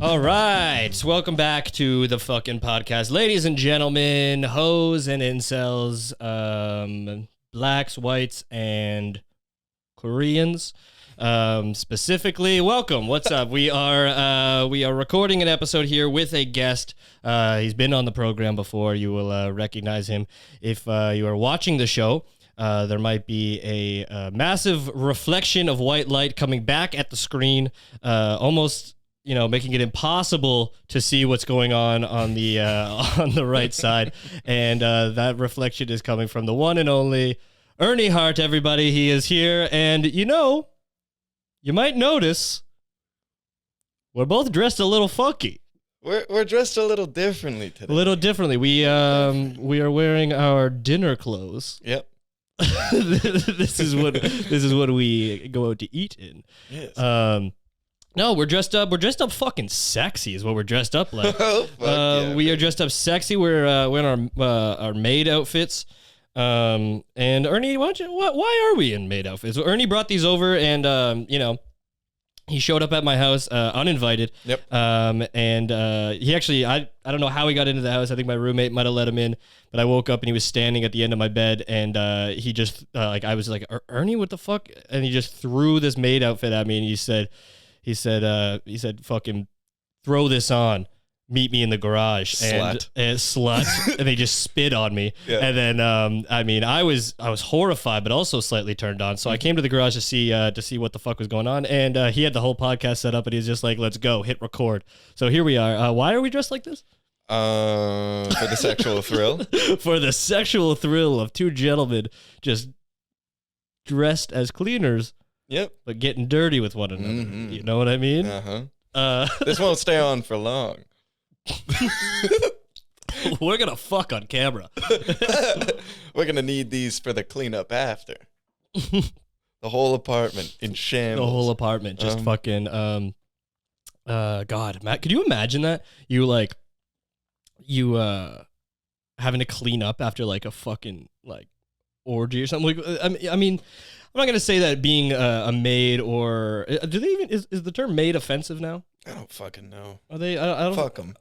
All right, welcome back to the fucking podcast, ladies and gentlemen, hoes and incels, blacks, whites, and Koreans. Specifically, welcome. What's up? We are recording an episode here with a guest. He's been on the program before. You will recognize him if you are watching the show. There might be a massive reflection of white light coming back at the screen, almost, making it impossible to see what's going on the on the right side. And that reflection is coming from the one and only Ernie Hart, everybody. He is here. And, you might notice we're both dressed a little funky. We're dressed a little differently today. A little differently. We are wearing our dinner clothes. Yep. This is what we go out to eat in. Yes. No, we're dressed up. We're dressed up fucking sexy is what we're dressed up like. Oh, fuck yeah, we are dressed up sexy. We're wearing our maid outfits. And Ernie, why are we in maid outfits? Ernie brought these over, and he showed up at my house uninvited. Yep. And he actually, I don't know how he got into the house. I think my roommate might have let him in, but I woke up and he was standing at the end of my bed, and he just I was like, Ernie, what the fuck? And he just threw this maid outfit at me, and he said, fucking throw this on. Meet me in the garage. Slut. And slut. And they just spit on me. Yeah. And then, I was horrified, but also slightly turned on. So I came to the garage to see what the fuck was going on. And he had the whole podcast set up, and he's just like, let's go, hit record. So here we are. Why are we dressed like this? For the sexual thrill. For the sexual thrill of two gentlemen just dressed as cleaners. Yep. But getting dirty with one another. Mm-hmm. You know what I mean? Uh-huh. This won't stay on for long. We're gonna fuck on camera. We're gonna need these for the cleanup after. The whole apartment in shambles. The whole apartment just fucking God, Matt, could you imagine that? You having to clean up after like a fucking like orgy or something. Like, I mean, I'm not gonna say that being a maid or do they even is the term maid offensive now? I don't fucking know. Are they? I don't. Fuck them.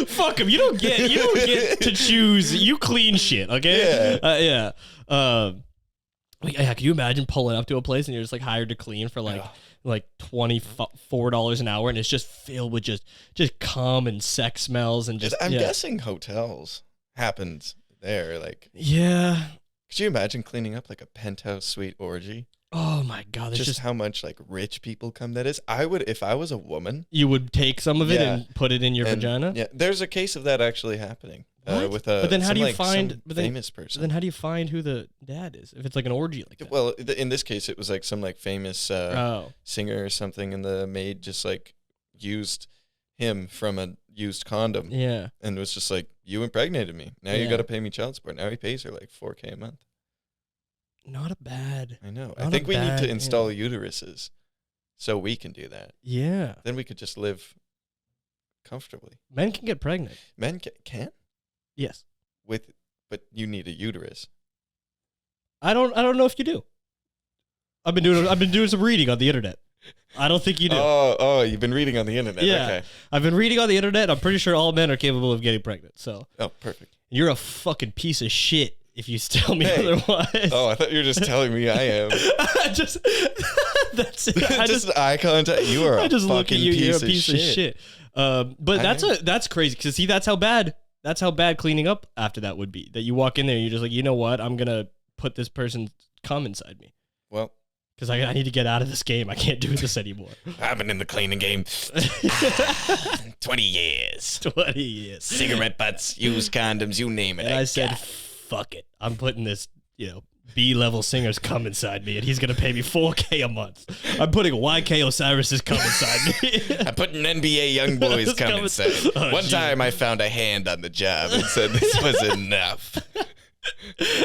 Fuck them. You don't get to choose. You clean shit. Okay. Yeah. Yeah. Can you imagine pulling up to a place and you're just like hired to clean for like $24 an hour, and it's just filled with just cum and sex smells and just. I'm guessing hotels happens there. Like. Yeah. Could you imagine cleaning up like a penthouse suite orgy? Oh my God! Just how much like rich people come. That is, I would, if I was a woman, you would take some of it and put it in your vagina. Yeah, there's a case of that actually happening. With a. But then how do you find famous person? Then how do you find who the dad is if it's like an orgy like that? Well, in this case, it was like some like famous singer or something, and the maid just like used him from a used condom. Yeah, and was just like, you impregnated me. Now you got to pay me child support. Now he pays her like $4,000 a month. Not a bad. I know. I think we need to install uteruses so we can do that. Yeah. Then we could just live comfortably. Men can get pregnant. Men can? Yes. But you need a uterus. I don't know if you do. I've been doing some reading on the internet. I don't think you do. Oh, you've been reading on the internet. Yeah. Okay. I've been reading on the internet. I'm pretty sure all men are capable of getting pregnant. So. Oh, perfect. You're a fucking piece of shit if you tell me otherwise. Oh, I thought you were just telling me I am. That's it. Just eye contact. You are a fucking piece of shit. But that's crazy because see, that's how bad cleaning up after that would be. That you walk in there and you're just like, you know what? I'm gonna put this person's cum inside me. Well, because I need to get out of this game. I can't do this anymore. I've been in the cleaning game 20 years. 20 years. Cigarette butts, used condoms, you name it. And I said, fuck it. I'm putting this, B-level singer's cum inside me, and he's going to pay me $4,000 a month. I'm putting YK Osiris's cum inside me. I'm putting NBA young boys cum inside. One time I found a hand on the job and said this was enough.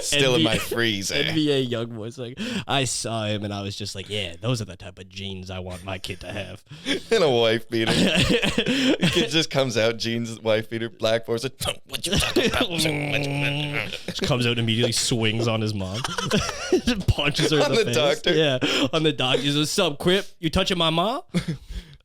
Still in my freezer. NBA young boys, like I saw him and I was just like, yeah, those are the type of jeans I want my kid to have. And a wife beater. The kid just comes out, jeans, wife beater, black force. What you talking about? Just comes out and immediately swings on his mom. Punches her in the face. Doctor. Yeah, on the doctor. He's like, what's up, Crip? You touching my mom?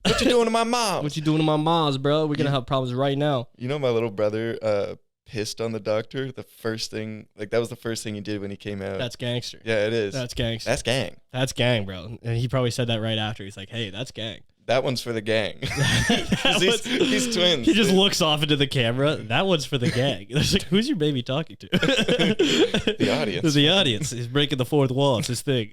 What you doing to my mom? What you doing to my mom's, bro? We're gonna have problems right now. You know, my little brother pissed on the doctor. The first thing, like that was the first thing he did when he came out. That's gangster. Yeah, it is. That's gangster. That's gang. That's gang, bro. And he probably said that right after. He's like, "Hey, that's gang." That one's for the gang. He's twins. He just looks off into the camera. That one's for the gang. It's like, who's your baby talking to? The audience. The audience. He's breaking the fourth wall. It's his thing.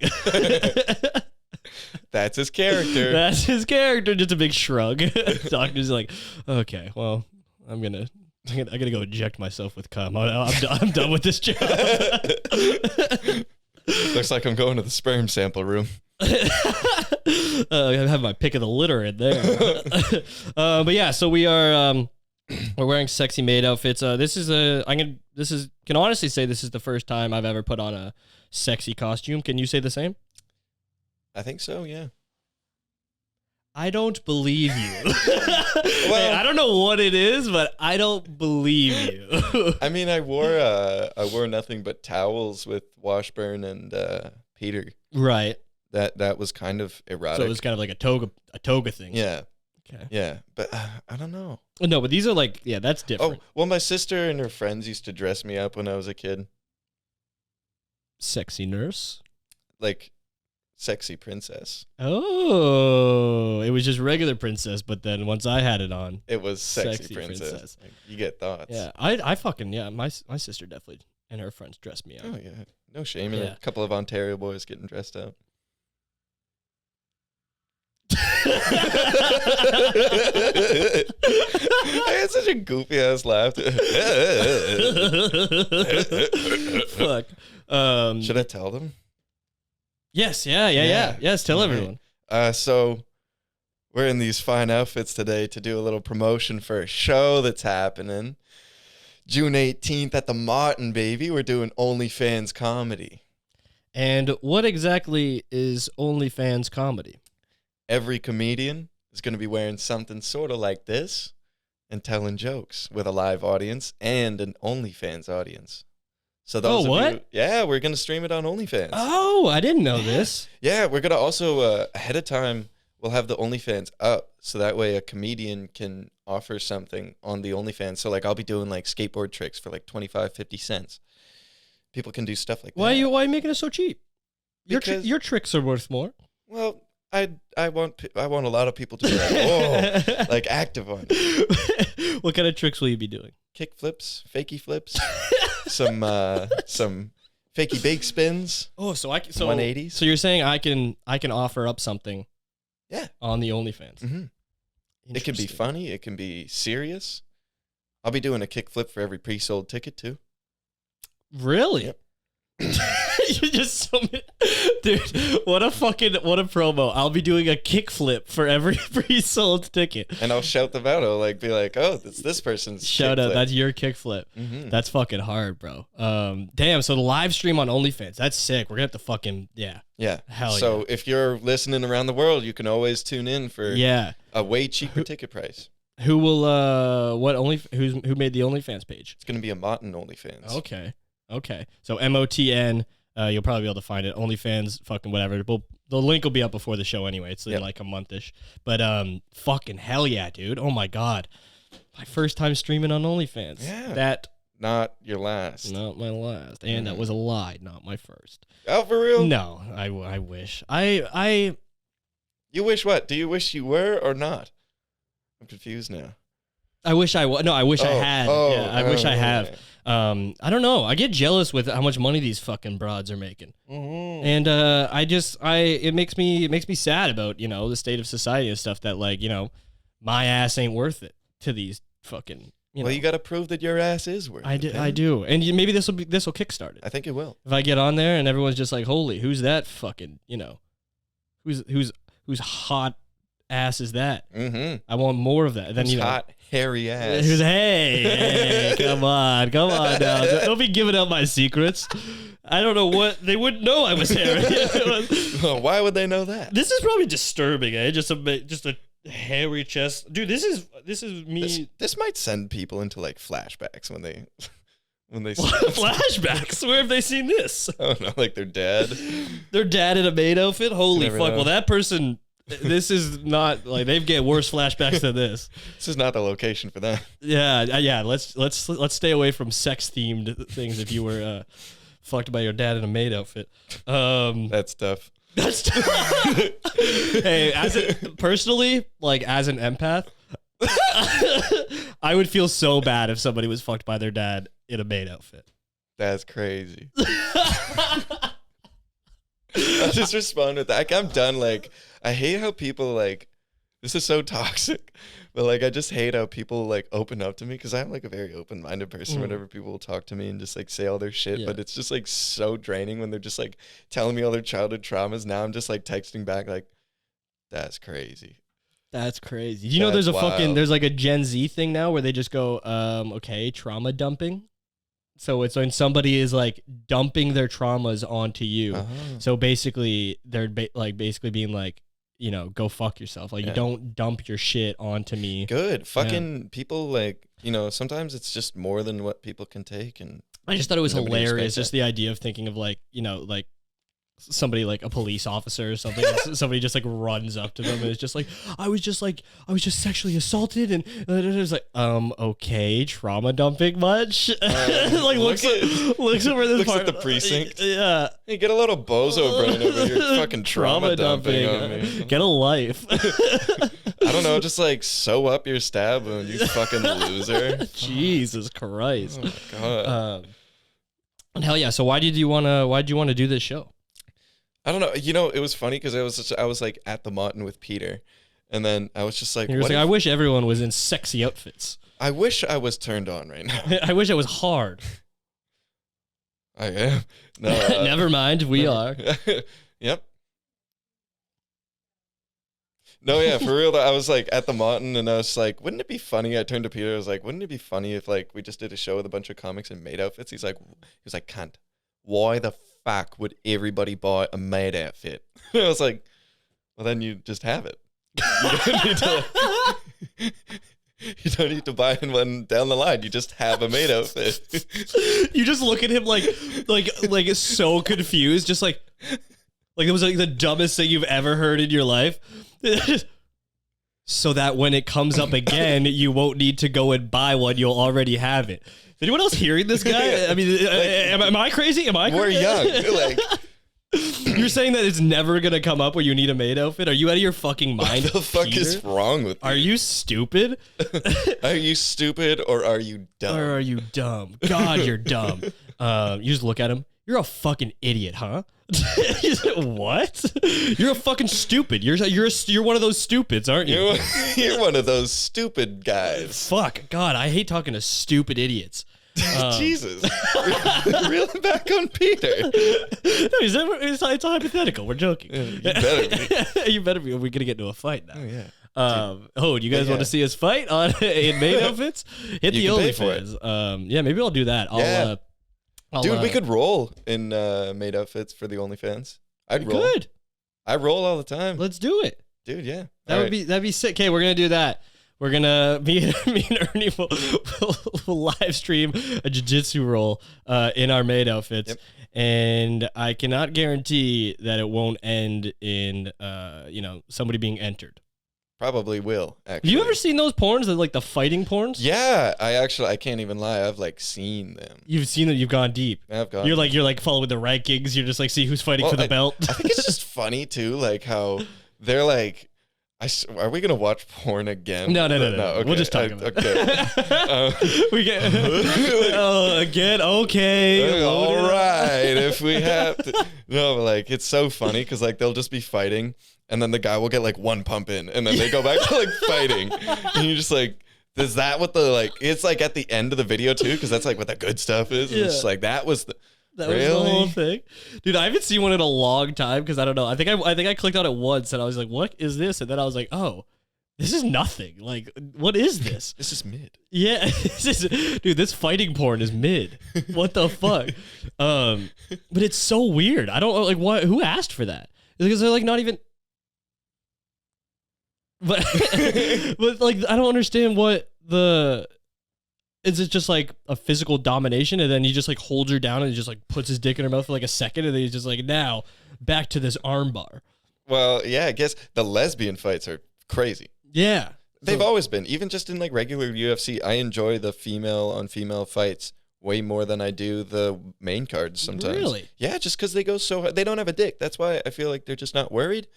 That's his character. That's his character. Just a big shrug. Doctor's like, okay, well, I'm gonna go inject myself with cum. I'm done with this job. Looks like I'm going to the sperm sample room. I have my pick of the litter in there. But yeah, so we're wearing sexy maid outfits. Can honestly say this is the first time I've ever put on a sexy costume. Can you say the same? I think so, yeah. I don't believe you. Well, hey, I don't know what it is, but I don't believe you. I mean, I wore nothing but towels with Washburn and Peter. Right. That was kind of erotic. So it was kind of like a toga thing. Yeah. Okay. Yeah, but I don't know. No, but these are like, yeah, that's different. Oh, well, my sister and her friends used to dress me up when I was a kid. Sexy nurse? Like, sexy princess. Oh, it was just regular princess, but then once I had it on, it was sexy princess. Like, you get thoughts. Yeah, I fucking, yeah, my sister definitely and her friends dressed me up. Oh, yeah. No shame in a couple of Ontario boys getting dressed up. I had such a goofy ass laugh. Fuck. Should I tell them? Yes. Yeah. Yes. Tell everyone. So we're in these fine outfits today to do a little promotion for a show that's happening June 18th at the Martin, baby. We're doing OnlyFans comedy. And what exactly is OnlyFans comedy? Every comedian is going to be wearing something sort of like this and telling jokes with a live audience and an OnlyFans audience. So those what? Yeah, we're going to stream it on OnlyFans. Oh, I didn't know this. Yeah, we're going to also, ahead of time, we'll have the OnlyFans up. So that way a comedian can offer something on the OnlyFans. So like I'll be doing like skateboard tricks for like 25, 50 cents. People can do stuff like that. Why are you making it so cheap? Your tricks are worth more. Well, I want a lot of people to be like, whoa, like active on it. What kind of tricks will you be doing? Kick flips, fakie flips, some fakey bake spins. Oh, so 180s. So you're saying I can offer up something? Yeah. On the OnlyFans. Mm-hmm. It can be funny. It can be serious. I'll be doing a kick flip for every pre-sold ticket too. Really? Yep. You just dude, what a promo. I'll be doing a kickflip for every pre-sold ticket. And I'll shout them out. I'll be like, oh, it's this person's shout out, kickflip. That's your kickflip. Mm-hmm. That's fucking hard, bro. Damn, so the live stream on OnlyFans, that's sick. We're gonna have to fucking, yeah. Hell so yeah. if you're listening around the world, you can always tune in for a way cheaper ticket price. Who will who made the OnlyFans page? It's gonna be a Martin OnlyFans. Okay. So MOTN, you'll probably be able to find it. OnlyFans, fucking whatever. The link will be up before the show anyway. It's in like a month-ish. But fucking hell yeah, dude. Oh my God. My first time streaming on OnlyFans. Yeah. That. Not your last. Not my last. And that was a lie, not my first. Oh, for real? No, I wish. You wish what? Do you wish you were or not? I'm confused now. I wish I was. No, I wish I had. I wish I have. Okay. I don't know. I get jealous with how much money these fucking broads are making, and it makes me sad about the state of society and stuff. That like my ass ain't worth it to these fucking. Well, you got to prove that your ass is worth it. I do, and maybe this will kickstart it. I think it will. If I get on there and everyone's just like, "Holy, who's that fucking who's hot ass is that?" Mm-hmm. I want more of that. Then hot hairy ass. Who's hey, come on now. Don't be giving out my secrets. I don't know what they wouldn't know I was hairy. Why would they know that? This is probably disturbing, eh? Just a hairy chest, dude. This is me. This might send people into like flashbacks when they flashbacks. Where have they seen this? I don't know, like their dad. Their dad in a maid outfit. Holy fuck! Know. Well, that person. This is not like they've get worse flashbacks than this. This is not the location for that. Yeah. Let's stay away from sex themed things. If you were fucked by your dad in a maid outfit, That's tough. that's hey, personally, like as an empath, I would feel so bad if somebody was fucked by their dad in a maid outfit. That's crazy. I just respond with that. Like, I'm done. Like, I hate how people like. This is so toxic, but like, I just hate how people like open up to me because I'm like a very open-minded person. Whenever people will talk to me and just like say all their shit, but it's just like so draining when they're just like telling me all their childhood traumas. Now I'm just like texting back like, "That's crazy." That's crazy. You know, there's there's like a Gen Z thing now where they just go, okay, trauma dumping. So it's when somebody is like dumping their traumas onto you. So basically, they're basically being like, you know, go fuck yourself. Like, you don't dump your shit onto me. Good. Fucking people, like, you know, sometimes it's just more than what people can take. And I just thought it was hilarious. Just the idea of thinking of like, you know, like somebody like a police officer or something. Somebody just like runs up to them and it's just like, I was just sexually assaulted. And it was like, okay, trauma dumping much? Like looks over this part. At the precinct. Yeah. Hey, get a little bozo brain over here. Fucking trauma dumping on me. Get a life. I don't know, just like sew up your stab wound, you fucking loser. Jesus Christ. Oh my God. And hell yeah. So why'd you want to do this show? I don't know. You know, it was funny because I was like at the Mountain with Peter, and then I was just like, I wish everyone was in sexy outfits. I wish I was turned on right now. I wish I was hard. I am. No, never mind. We are. Yep. No, yeah, for real. I was like at the Mountain, and I was like, wouldn't it be funny? I turned to Peter. I was like, wouldn't it be funny if like we just did a show with a bunch of comics and maid outfits? He was like, cunt. Why the fuck would everybody buy a maid outfit? I was like, well, then you just have it. You don't need to buy one down the line. You just have a maid outfit. You just look at him like so confused, just like it was like the dumbest thing you've ever heard in your life. So that when it comes up again, you won't need to go and buy one. You'll already have it. Is anyone else hearing this guy? I mean, am I crazy? Am I crazy? We're young. Like, you're saying that it's never going to come up where you need a maid outfit? Are you out of your fucking mind? What the fuck is wrong with you? Are you stupid? Are you stupid or are you dumb? Or are you dumb? God, you're dumb. You just look at him. You're a fucking idiot, huh? What? You're a fucking stupid. You're one of those stupids, aren't you? You're one of those stupid guys. Fuck. God, I hate talking to stupid idiots. Jesus. Reel it back on Peter. No, it's hypothetical. We're joking. Yeah, you better be. You better be. We're going to get into a fight now. Oh, yeah. Do you guys want to see us fight in maid outfits? Hit the OnlyFans. Yeah, maybe I'll do that. Dude, we could roll in maid outfits for the OnlyFans. I'd roll. Good. I roll all the time. Let's do it. Dude, yeah. That'd be sick. Okay, we're going to do that. We're gonna me and Ernie will live stream a jiu-jitsu roll in our maid outfits, and I cannot guarantee that it won't end in somebody being entered. Probably will. Actually, have you ever seen those porns, like the fighting porns? Yeah, I can't even lie. I've like seen them. You've seen them. You've gone deep. I've gone. You're like following the rankings. You're just like see who's fighting for the belt. I think it's just funny too, like how they're like. Are we gonna watch porn again? No. Okay. We'll just talk about it. We get again. Okay, all right. If we have to, no, but like it's so funny because like they'll just be fighting, and then the guy will get like one pump in, and then they go back to like fighting, and you're just like, is that what the like? It's like at the end of the video too, because that's like what the good stuff is. Yeah. It's just like that was the. That was the whole thing, dude. I haven't seen one in a long time because I don't know. I think I clicked on it once and I was like, "What is this?" And then I was like, "Oh, this is nothing. Like, what is this? This is mid." Yeah, dude. This fighting porn is mid. What the fuck? But it's so weird. I don't like what. Who asked for that? Because they're like not even. But but like I don't understand what the. Is it just like a physical domination and then he just like holds her down and he just like puts his dick in her mouth for like a second and then he's just like, now back to this arm bar. Well, yeah, I guess the lesbian fights are crazy. Yeah. They've always been. Even just in like regular UFC, I enjoy the female on female fights way more than I do the main cards sometimes. Really? Yeah, just because they go so hard. They don't have a dick. That's why I feel like they're just not worried.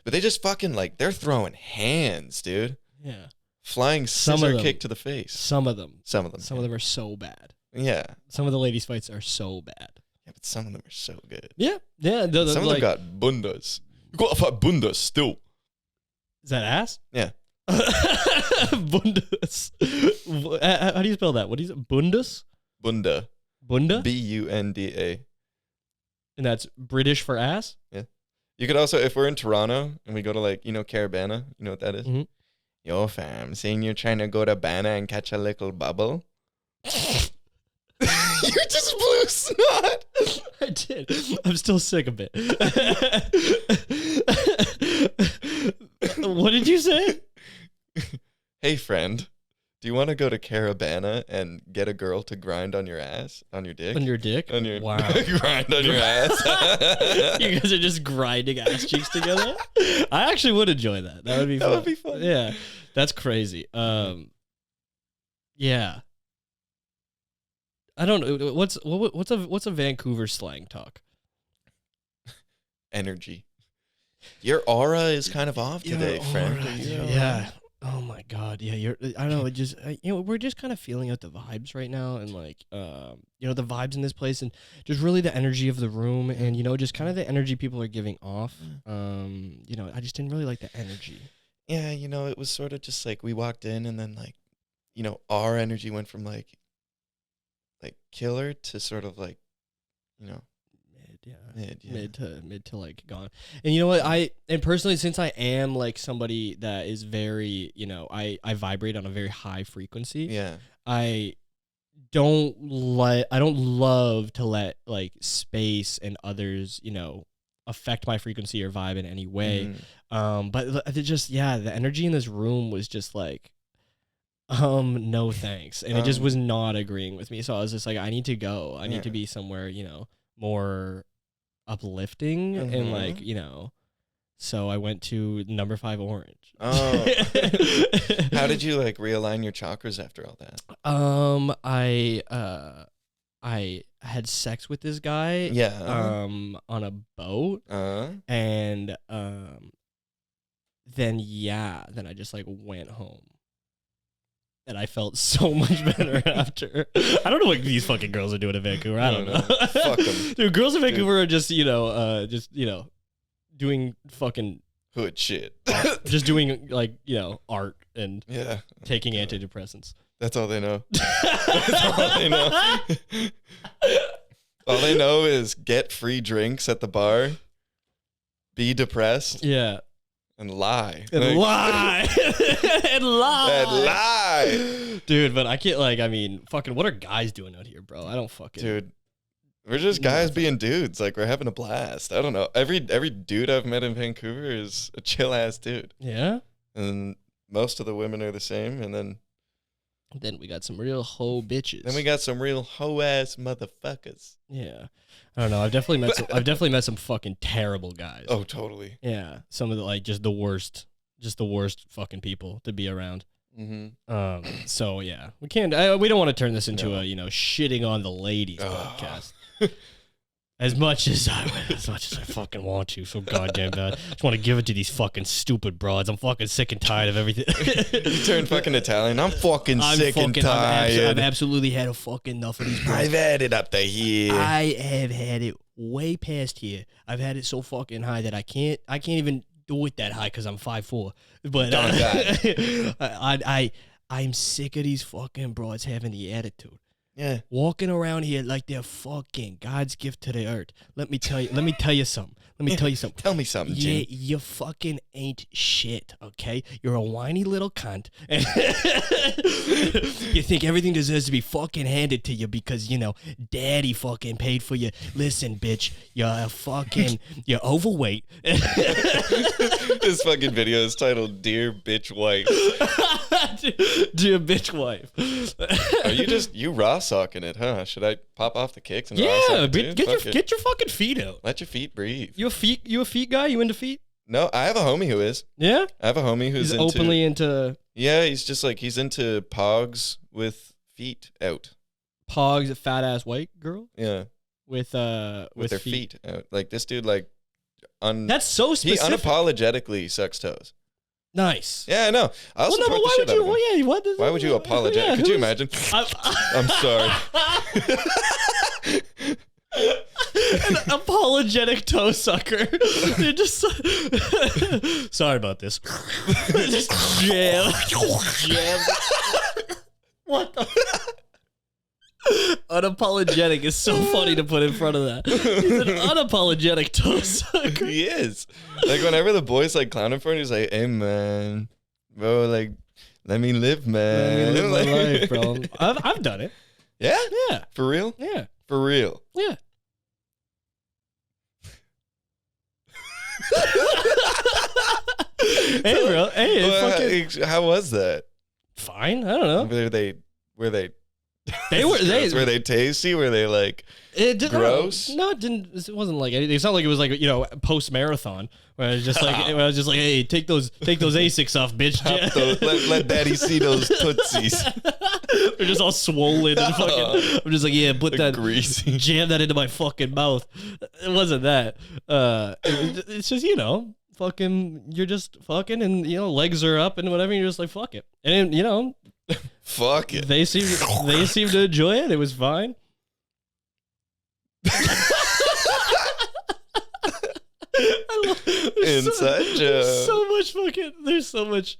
But they just fucking like, they're throwing hands, dude. Yeah. Flying scissor kick to the face. Some of them. Some of them. Some of them are so bad. Yeah. Some of the ladies' fights are so bad. Yeah, but some of them are so good. Yeah. Yeah. Some of them got bundas. You gotta fight bundas still. Is that ass? Yeah. Bundas. How do you spell that? What is it? Bundas? Bunda. Bunda? Bunda. And that's British for ass? Yeah. You could also, if we're in Toronto and we go to like, Caravana, you know what that is? Mm-hmm. Yo, fam, saying you're trying to go to Bana and catch a little bubble? You just blew snot. I did. I'm still sick of it. What did you say? Hey, friend, do you want to go to Caravana and get a girl to grind on your ass? On your dick? On your dick? On your wow. Grind on your ass. You guys are just grinding ass cheeks together? I actually would enjoy that. That would be fun. That would be fun. Yeah. That's crazy. Yeah. I don't know. What's a Vancouver slang talk? Energy. Your aura is kind of off today, friend. Yeah. Oh my God. Yeah. I don't know. It just, we're just kind of feeling out the vibes right now. And like, the vibes in this place and just really the energy of the room and, just kind of the energy people are giving off. I just didn't really like the energy. Yeah. It was sort of just like we walked in and then like, our energy went from like killer to sort of like, mid to like gone. And you know what, and personally, since I am like somebody that is very, I vibrate on a very high frequency. Yeah. I don't love to let like space and others, affect my frequency or vibe in any way. But it just, the energy in this room was just like, no thanks. And it just was not agreeing with me. So I was just like, I need to go. I need to be somewhere, more uplifting and like, so I went to number 5 Orange. Oh. How did you like realign your chakras after all that? I had sex with this guy. Yeah. On a boat. And then I just like went home. And I felt so much better after. I don't know what these fucking girls are doing in Vancouver. I don't know. Fuck them. Dude, girls in Vancouver are just, doing fucking hood shit. Just doing like, art and taking God. Antidepressants. That's all they know. That's all they know. All they know is get free drinks at the bar, be depressed. Yeah. And lie. And lie. And lie. And lie. Dude, but I can't, fucking, what are guys doing out here, bro? I don't fucking. Dude, we're just guys being dudes. Like, we're having a blast. I don't know. Every dude I've met in Vancouver is a chill ass dude. Yeah? And most of the women are the same. And then we got some real hoe bitches. Then we got some real hoe ass motherfuckers. Yeah. I don't know. I've definitely met some fucking terrible guys. Oh, totally. Yeah. Some of the like just the worst fucking people to be around. Mm-hmm. So yeah, we can't. We don't want to turn this into a shitting on the ladies podcast. As much as I fucking want to, so goddamn bad. I just want to give it to these fucking stupid broads. I'm fucking sick and tired of everything. You turned fucking Italian. I'm fucking sick and tired. I've absolutely had a fucking enough of these broads. I've had it up to here. I have had it way past here. I've had it so fucking high that I can't even do it that high because I'm 5'4". But I'm sick of these fucking broads having the attitude. Yeah. Walking around here like they're fucking God's gift to the earth. Let me tell you something. Tell me something, Jim. You fucking ain't shit, okay? You're a whiny little cunt. You think everything deserves to be fucking handed to you because, daddy fucking paid for you. Listen, bitch, you're overweight. This fucking video is titled Dear Bitch Wife. Dear Bitch Wife. Are you raw socking it, huh? Should I pop off the kicks and raw sock it too? Get your fucking feet out. Let your feet breathe. You a feet guy? You into feet? No, I have a homie who is. Yeah? I have a homie who's He's into, openly into yeah, he's just like, he's into pogs with feet out. pogs, a fat ass white girl Yeah. with Their feet out. Like this dude, like, That's so he specific. unapologetically sucks toes. Nice. Yeah, I know. I'll Well, no, support but why the would shit you? out of him. Well, yeah, what? Why would you apologize? Yeah, Could you who's- imagine? I'm sorry. An apologetic toe sucker. You're just sorry about this. Just jam. Jam. What the? Unapologetic is so funny to put in front of that. He's an unapologetic toe sucker. He is. Like, whenever the boys, like, clown him for it, he's like, hey, man. Bro, like, let me live, man. Live my Like- life, bro. I've done it. Yeah? Yeah. For real? Yeah. For real. Yeah. Hey, bro. Hey, it's fucking How was that? fine. I don't know. Were they They were were they tasty? Were they like It did, gross? No, it didn't. It wasn't like anything. It's not like it was like post marathon where I was just like where I was just like, hey, take those Asics off, bitch. let daddy see those tootsies? They're just all swollen and fucking. I'm just like, yeah, put that Greasy. jam that into my fucking mouth. It wasn't that. It's just fucking. You're just fucking, and legs are up and whatever. And you're just like, fuck it, and Fuck it. they seem to enjoy it. It was fine. Inside There's joke. so much fucking. There's so much.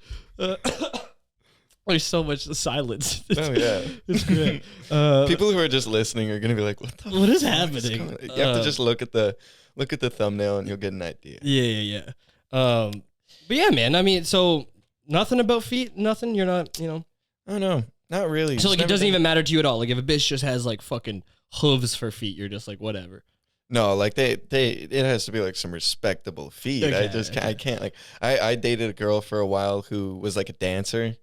There's so much silence. Oh yeah. It's great. People who are just listening are gonna be like, "What the? What is fuck happening?" going on?" You have to just look at the thumbnail and you'll get an idea. Yeah. But yeah, man. I mean, so nothing about feet. Nothing. You're not. Oh no, not really. So Just like, it never doesn't been- even matter to you at all. Like, if a bitch just has like fucking hooves for feet, you're just like, whatever. No, like it has to be like some respectable feet. I Okay, just can't, I can't like I dated a girl for a while who was like a dancer.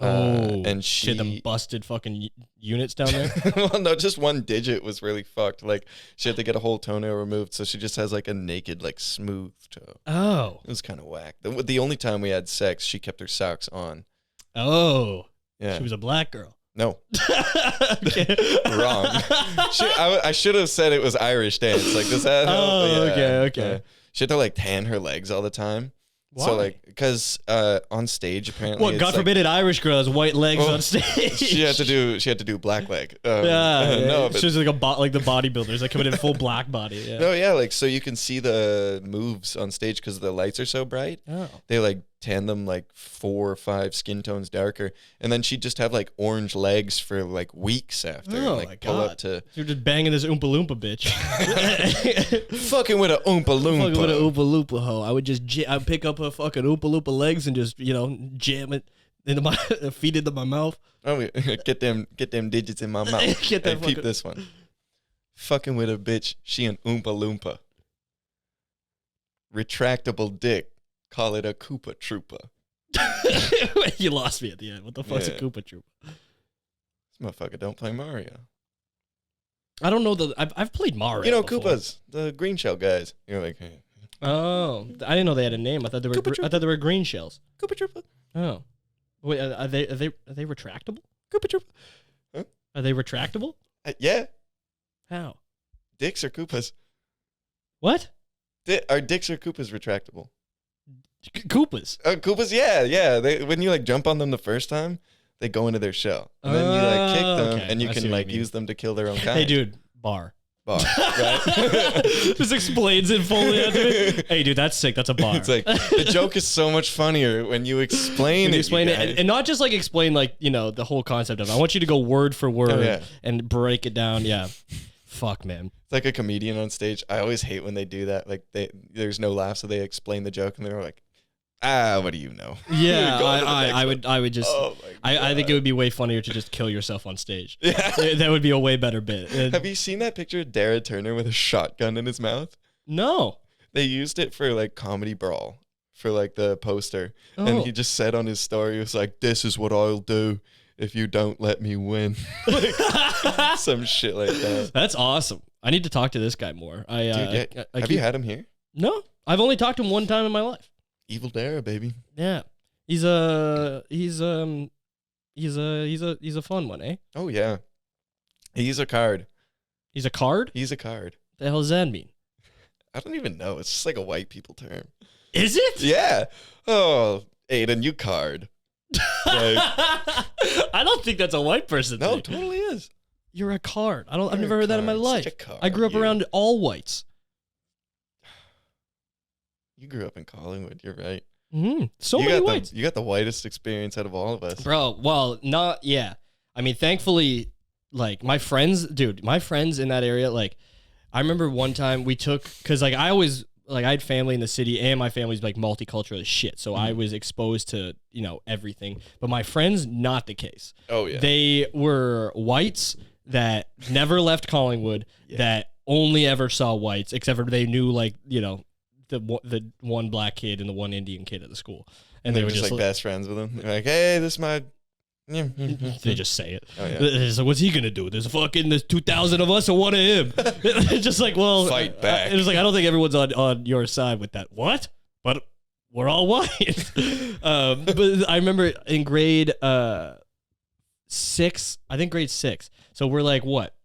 And she had them she busted fucking units down there. well, no, just one digit was really fucked. Like she had to get a whole toenail removed, so she just has like a naked, like smooth toe. Oh. It was kind of whack. The only time we had sex, she kept her socks on. Oh. Yeah. She was a black girl. No, Okay. wrong. I should have said it was Irish dance. Like, does that help? Oh, Yeah, okay. yeah. She had to like tan her legs all the time. Why? So like, because on stage apparently, What? it's, God like, forbid an Irish girl has white legs Well, on stage. she had to do black leg. Yeah, no, but she was like like the bodybuilders, like coming in full black body. Yeah. no, yeah, like so you can see the moves on stage because the lights are so bright. Oh. They like tan them like 4 or 5 skin tones darker, and then she'd just have like orange legs for like weeks after. Oh, like my pull God. up to You're just banging this Oompa Loompa bitch. fucking with a Oompa Loompa. Fucking with an Oompa Loompa hoe. I would just I'd pick up her fucking Oompa Loompa legs and just jam it into my feet into my mouth. Oh, get them digits in my mouth. Get that Hey, peep fucking- this one. Fucking with a bitch, she an Oompa Loompa. Retractable dick. Call it a Koopa Troopa. You lost me at the end. What the fuck's a Yeah. Koopa Troop? This motherfucker don't play Mario. I don't know I've played Mario. You know before. Koopas, the green shell guys. You're like, hey, Oh, I didn't know they had a name. I thought they were. Koopa Troop. I thought they were green shells. Koopa Troopa. Oh, wait. Are they retractable? Koopa Troopa. Huh? Are they retractable? Yeah, How? dicks are Koopas. What? Are dicks or Koopas retractable? Koopas. Koopas, yeah. When you like jump on them the first time, they go into their shell, and then you like kick them, Okay. and you I see can what like you mean. use them to kill their own kind. Hey, dude. Bar. Bar, right? Just explains it fully. Hey, dude, that's sick. That's a bar. It's like the joke is so much funnier when you explain When it. you explain you it, guys. and not just like explain like the whole concept of it. I want you to go word for word yeah. and break it down. Yeah. Fuck, man. It's like a comedian on stage. I always hate when they do that. Like there's no laugh, so they explain the joke, and they're like, what do you know? Yeah, Go on to the next I one. would just. Oh my I think it God. would be way funnier to just kill yourself on stage. Yeah. That would be a way better bit. Have you seen that picture of Dara Turner with a shotgun in his mouth? No. They used it for like Comedy Brawl for like the poster, Oh. and he just said on his story, he was like, "This is what I'll do if you don't let me win," like, some shit like that. That's awesome. I need to talk to this guy more. Dude, have you had him here? No, I've only talked to him one time in my life. Evil Dara, baby. Yeah, he's a fun one, eh? Oh yeah, he's a card. He's a card. He's a card. The hell does that mean? I don't even know. It's just like a white people term. Is it? Yeah. Oh, Aiden, you card. Like, I don't think that's a white person no, thing. it totally is. You're a card. I've You're never a heard that in my card. life. Such a card, I grew up you. around all whites. You grew up in Collingwood. You're right. So you many got whites. You got the whitest experience out of all of us. Bro, well, yeah. I mean, thankfully, like, my friends in that area, like, I remember one time we took, because, like, I had family in the city, and my family's, like, multicultural as shit, so I was exposed to, everything. But my friends, not the case. Oh, yeah. They were whites that never left Collingwood, that only ever saw whites, except for they knew, like, the one black kid and the one Indian kid at the school. And they were just like best friends with them. They're like, hey, this is my... They just say it. Oh, yeah. It's like, what's he gonna do? There's 2,000 of us or one of him. It's just like, well, fight back. It was like, I don't think everyone's on your side with that. What? But we're all white. But I remember in grade 6, I think grade 6. So we're like, what?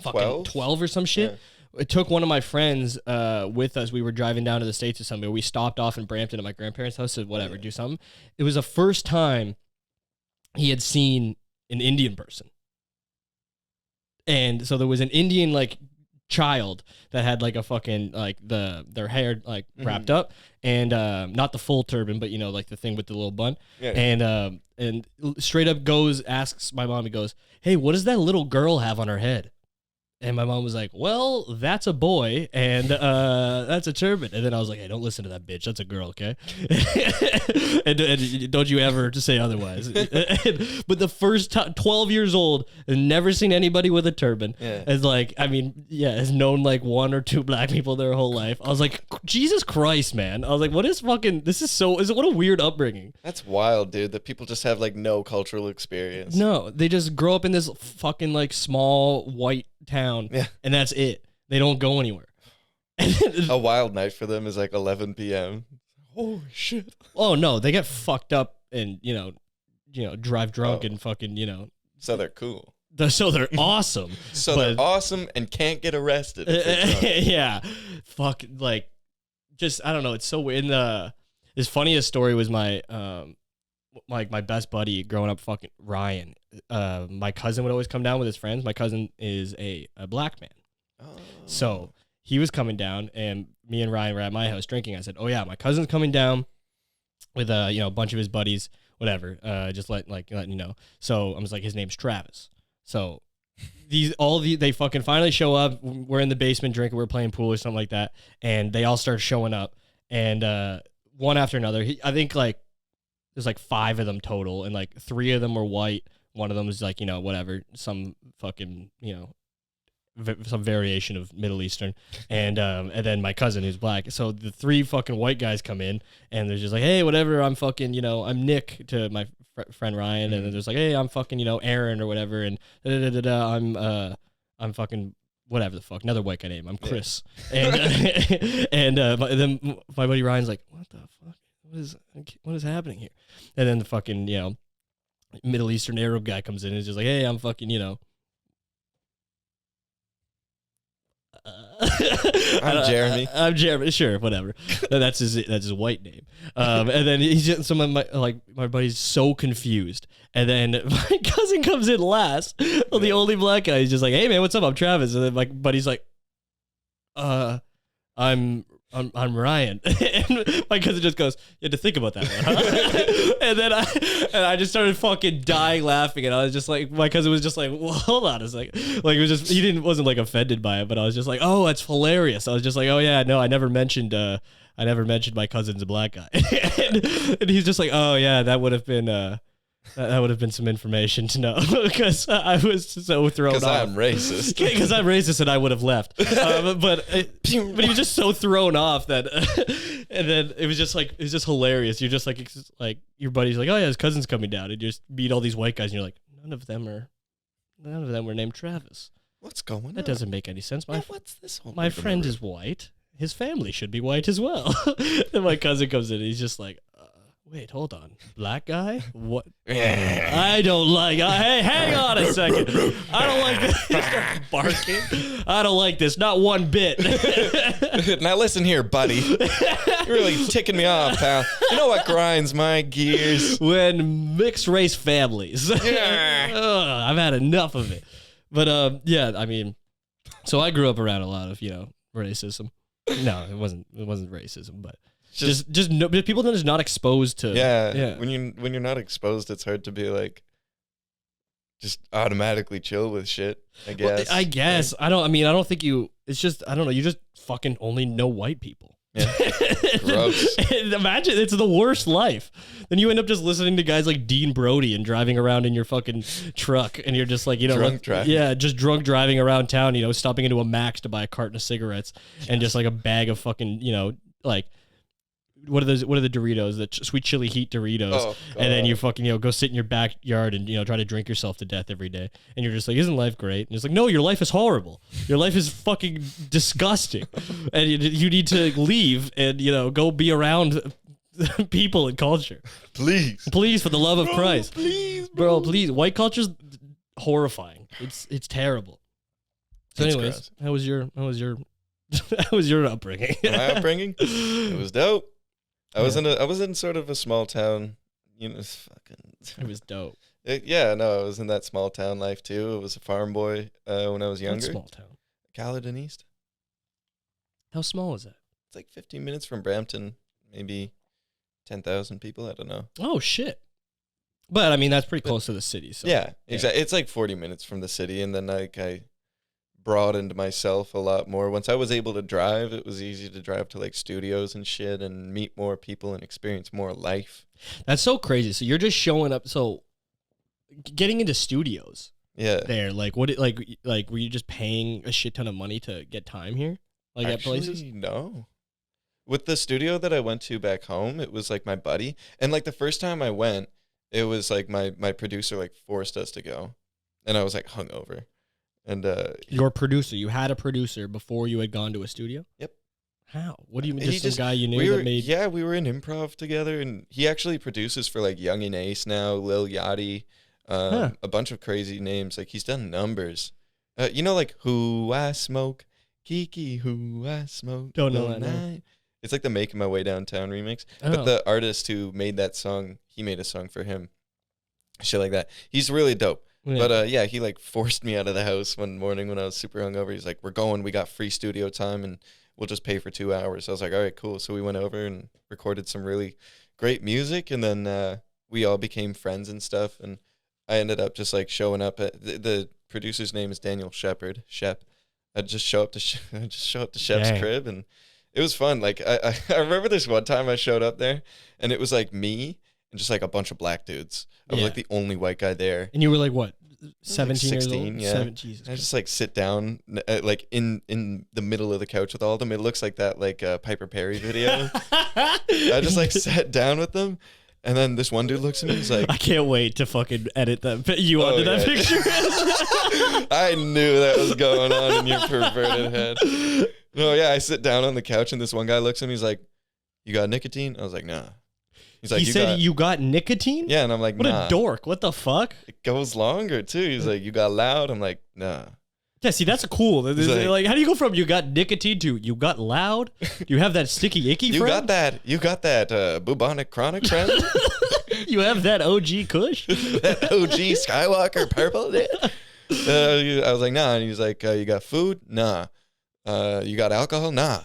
Fucking 12 or some shit. Yeah. It took one of my friends with us. We were driving down to the States or something. We stopped off in Brampton at my grandparents' house to whatever, do something. It was the first time he had seen an Indian person. And so there was an Indian, like, child that had, like, a fucking, like, their hair, like, wrapped up. And not the full turban, but, like, the thing with the little bun. Yeah. And straight up asks my mom, he goes, hey, what does that little girl have on her head? And my mom was like, well, that's a boy, and that's a turban. And then I was like, hey, don't listen to that bitch. That's a girl, okay? and don't you ever say otherwise. But the first time, 12 years old, and never seen anybody with a turban. Yeah. Has known like one or two black people their whole life. I was like, Jesus Christ, man. I was like, what a weird upbringing. That's wild, dude, that people just have like no cultural experience. No, they just grow up in this fucking like small white town, and that's it. They don't go anywhere. A wild night for them is like 11 p.m. Oh shit. Oh no, they get fucked up and drive drunk and fucking So they're cool. So they're awesome. They're awesome and can't get arrested. Yeah, fuck. Like, just I don't know. It's so weird. His funniest story was my my best buddy growing up, fucking Ryan. My cousin would always come down with his friends. My cousin is a black man. Oh. So he was coming down, and me and Ryan were at my house drinking. I said, oh yeah, my cousin's coming down with a bunch of his buddies, whatever. Just letting you know. So I was like, his name's Travis. So they fucking finally show up. We're in the basement drinking. We're playing pool or something like that, and they all start showing up, and one after another. I think like there's like 5 of them total, and like 3 of them were white. One of them was like, whatever, some fucking, some variation of Middle Eastern. And then my cousin who's black. So the 3 fucking white guys come in, and they're just like, hey, whatever, I'm fucking, I'm Nick to my friend Ryan. And then there's like, hey, I'm fucking, Aaron or whatever. And I'm fucking whatever the fuck, another white guy name. I'm Chris. Yeah. And then my buddy Ryan's like, what the fuck? What is happening here? And then the fucking, Middle Eastern Arab guy comes in and is just like, hey, I'm fucking, I'm Jeremy. I'm Jeremy. Sure, whatever. That's his white name. And then some of my buddy's so confused. And then my cousin comes in last. Well, the only black guy is just like, hey man, what's up? I'm Travis. And then my buddy's like, I'm Ryan. And my cousin just goes, you had to think about that one, huh? and then I just started fucking dying laughing, and I was just like, my cousin was just like, well, hold on a second. Like, it was just, wasn't like offended by it, but I was just like, oh, that's hilarious. I was just like, oh yeah, no, I never mentioned my cousin's a black guy. and he's just like, oh yeah, that would have been that would have been some information to know, because I was so thrown off. Because I'm racist. Because I'm racist, and I would have left. But he was just so thrown off that, and then it was just hilarious. You're just like your buddy's like, oh yeah, his cousin's coming down, and you just meet all these white guys, and you're like, none of them were named Travis. What's going on? That doesn't make any sense. What's this whole my friend is white, his family should be white as well. And my cousin comes in and he's just like, wait, hold on. Black guy? What? I don't like hey, hang on a second. I don't like this. He starts barking. I don't like this. Not one bit. Now listen here, buddy. You're really ticking me off, pal. You know what grinds my gears? When mixed race families. Yeah. I've had enough of it. But yeah, I mean, so I grew up around a lot of, racism. No, it wasn't racism, but just no, people that are just not exposed to. Yeah. When you're not exposed, it's hard to be like just automatically chill with shit. I guess. Well, I guess. Like, I don't think you. It's just I don't know. You just fucking only know white people. Yeah. Gross. And imagine it's the worst life. Then you end up just listening to guys like Dean Brody and driving around in your fucking truck, and you're just like, drunk driving. Yeah, just drunk driving around town. Stopping into a Mac's to buy a carton of cigarettes and just like a bag of fucking, like. What are the Doritos? The sweet chili heat Doritos. Oh, and then you fucking, go sit in your backyard and, try to drink yourself to death every day. And you're just like, isn't life great? And it's like, no, your life is horrible. Your life is fucking disgusting. And you need to leave and, go be around people and culture. Please, for the love of Christ. Bro, please. White culture's horrifying. It's terrible. So anyways, how was your upbringing? My upbringing? It was dope. I was in sort of a small town, It was dope. I was in that small town life too. I was a farm boy when I was younger. What small town? Caledon East. How small is that? It's like 15 minutes from Brampton, maybe 10,000 people. I don't know. Oh shit! But I mean, that's pretty close to the city. So yeah, exactly. It's like 40 minutes from the city, and then I broadened myself a lot more. Once I was able to drive, it was easy to drive to like studios and shit and meet more people and experience more life. That's so crazy. So you're just showing up. So getting into studios. Yeah. There, like what? Like were you just paying a shit ton of money to get time here? Like actually, at places? No. With the studio that I went to back home, it was like my buddy. And like the first time I went, it was like my producer like forced us to go. And I was like hungover. And your producer, you had a producer before you had gone to a studio? Yep. How? What do you mean? Just some guy you knew that made? Yeah, we were in improv together, and he actually produces for like Young and Ace now, Lil Yachty, a bunch of crazy names. Like he's done numbers. Like Who I Smoke, Kiki, Who I Smoke. Don't know that name. It's like the Making My Way Downtown remix. Oh. But the artist who made that song, he made a song for him. Shit like that. He's really dope. Yeah. But he like forced me out of the house one morning when I was super hungover. He's like, "We're going. We got free studio time, and we'll just pay for 2 hours." I was like, "All right, cool." So we went over and recorded some really great music, and then we all became friends and stuff. And I ended up just like showing up at the producer's name is Daniel Shepard. Shep. I'd just show up to Shep's crib, and it was fun. Like I remember this one time I showed up there, and it was like me. And just like a bunch of black dudes. I was like the only white guy there. And you were like what, 17 like 16, years old? Yeah. 17, Jesus. I just like sit down like in the middle of the couch with all of them. It looks like that like Piper Perry video. I just like sat down with them. And then this one dude looks at me and he's like, I can't wait to fucking edit that onto that picture. I knew that was going on in your perverted head. No, yeah, I sit down on the couch and this one guy looks at me. He's like, "You got nicotine?" I was like, "Nah." He's like, you got nicotine? Yeah, and I'm like, what a dork. What the fuck? It goes longer, too. He's like, "You got loud?" I'm like, "Nah." Yeah, see, that's cool. Like, how do you go from you got nicotine to you got loud? You have that sticky icky friend? You got that bubonic chronic friend? You have that OG Kush? That OG Skywalker purple? I was like, "Nah." And he's like, "You got food?" "Nah." "You got alcohol?" "Nah."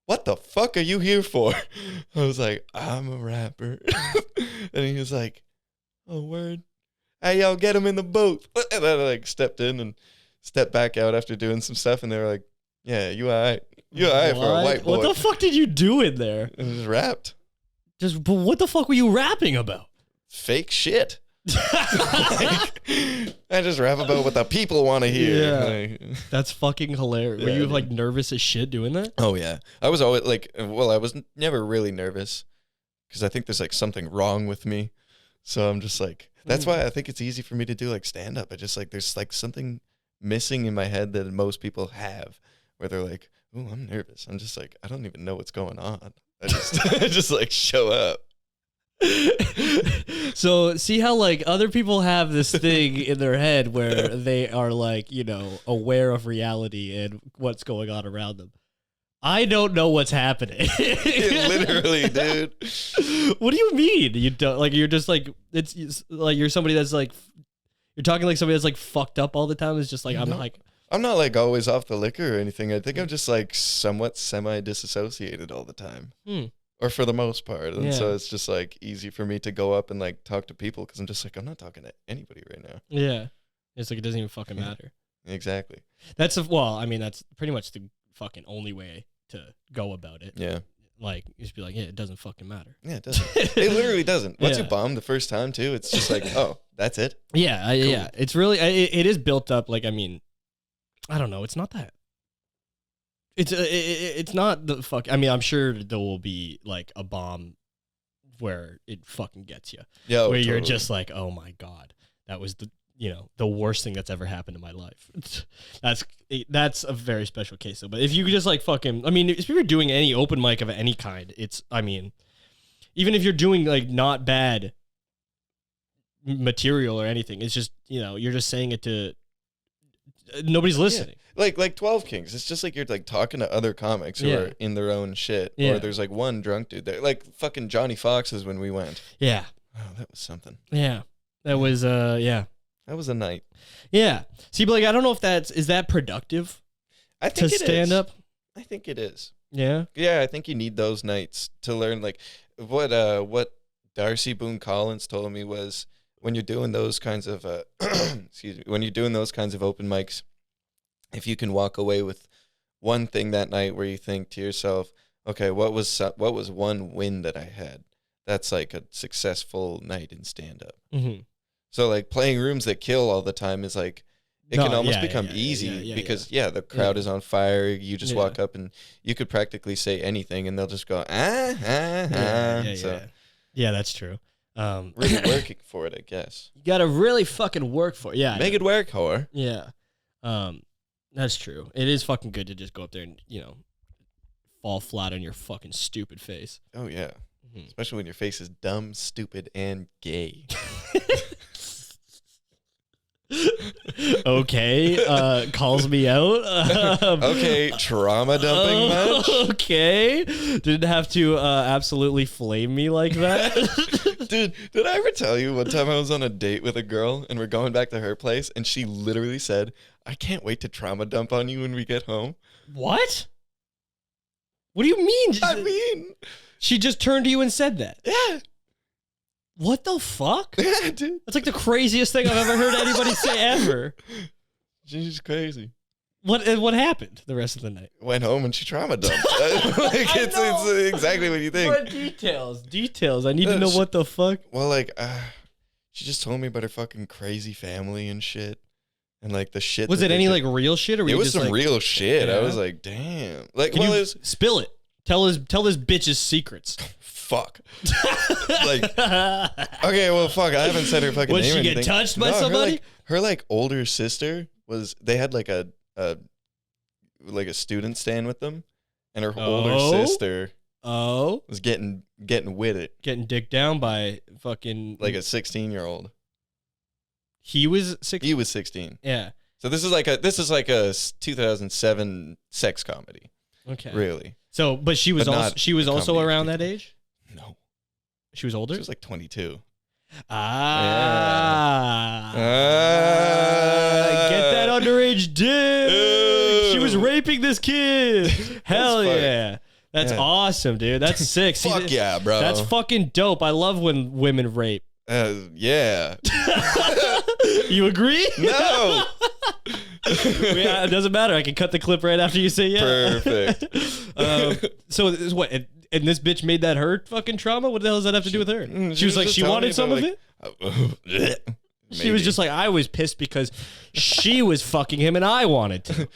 "What the fuck are you here for?" I was like, "I'm a rapper." And he was like, "Oh, word. Hey, yo, get him in the booth." And then I like stepped in and stepped back out after doing some stuff. And they were like, "Yeah, you all right. You all right for a white boy." What the fuck did you do in there? I just rapped. But what the fuck were you rapping about? Fake shit. Like, I just rap about what the people want to hear. Yeah. Like, that's fucking hilarious. Were you like nervous as shit doing that? Oh yeah, I was always like, I was never really nervous because I think there's like something wrong with me. So I'm just like, that's why I think it's easy for me to do like stand up. I just like there's like something missing in my head that most people have, where they're like, ooh, I'm nervous. I'm just like, I don't even know what's going on. I just like show up. So see how like other people have this thing in their head where they are like, you know, aware of reality and what's going on around them. I don't know what's happening. Literally, dude. What do you mean? You don't like? You're just like it's like you're somebody that's like you're talking like somebody that's like fucked up all the time. It's just like I'm not like always off the liquor or anything. I think I'm just like somewhat semi disassociated all the time, or for the most part. And so it's just like easy for me to go up and like talk to people because I'm just like I'm not talking to anybody right now. Yeah, it's like it doesn't even fucking matter. Exactly. That's I mean that's pretty much the fucking only way to go about it. Yeah. Like, just be like, yeah, it doesn't fucking matter. Yeah, it doesn't. It literally doesn't. Once you bomb the first time, too, it's just like, oh, that's it? Yeah, cool. Yeah. It's really, it is built up, like, I mean, I don't know. It's not that. It's not the fuck. I mean, I'm sure there will be, like, a bomb where it fucking gets you. Yeah, where you're just like, oh, my God. That was the worst thing that's ever happened in my life. That's a very special case though. But if you could just like fucking, I mean, if you're doing any open mic of any kind, it's, I mean, even if you're doing like not bad material or anything, it's just, you know, you're just saying it to, nobody's listening. Yeah. Like 12 Kings. It's just like you're like talking to other comics who are in their own shit. Yeah. Or there's like one drunk dude there. Like fucking Johnny Fox's when we went. Yeah. Oh, that was something. Yeah. That was, yeah. That was a night. Yeah. See, but like, I don't know if is that productive? I think to stand up? I think it is. Yeah. Yeah, I think you need those nights to learn. Like what Darcy Boone Collins told me was when you're doing those kinds of excuse me, when you're doing those kinds of open mics, if you can walk away with one thing that night where you think to yourself, okay, what was one win that I had? That's like a successful night in stand up. Mm-hmm. So, like, playing rooms that kill all the time is, like, it can almost become easy because, the crowd is on fire. You just walk up and you could practically say anything and they'll just go, Yeah, that's true. Really working for it, I guess. You got to really fucking work for it. Yeah. Make it work, whore. Yeah. That's true. It is fucking good to just go up there and, you know, fall flat on your fucking stupid face. Oh, yeah. Mm-hmm. Especially when your face is dumb, stupid, and gay. Okay, calls me out. Okay, trauma dumping much? Okay, didn't have to absolutely flame me like that. Dude, did I ever tell you one time I was on a date with a girl and we're going back to her place and she literally said, I can't wait to trauma dump on you when we get home? What? What do you mean? I mean... She just turned to you and said that? Yeah. What the fuck? Yeah, dude. That's like the craziest thing I've ever heard anybody say ever. She's crazy. What happened the rest of the night? Went home and she trauma dumped. Like it's exactly what you think. What details? I need to know what the fuck. Well, like, she just told me about her fucking crazy family and shit. And like the shit. Was it any like real shit or were it you was just some like, real shit. Yeah. I was like, damn. Like, Can you spill it. Tell this bitch's secrets. Fuck. Like, okay, well, fuck. I haven't said her fucking name. Was she get touched by somebody? Her like older sister they had like a student staying with them, and her older sister was getting with it, getting dicked down by fucking like a 16-year-old. He was 16. He was 16. Yeah. So this is like a 2007 sex comedy. Okay. Really. So, but she was also around that age? No. She was older? She was like 22. Ah. Get that underage dick. Ew. She was raping this kid. Hell yeah. That's awesome, dude. That's sick. Fuck yeah, bro. That's fucking dope. I love when women rape. Yeah. You agree? No. Yeah, it doesn't matter. I can cut the clip right after you say yeah. Perfect. So this is what, and this bitch made that her fucking trauma? What the hell does that have to do with her? She was like, she wanted some of it? She was just like, I was pissed because she was fucking him and I wanted to.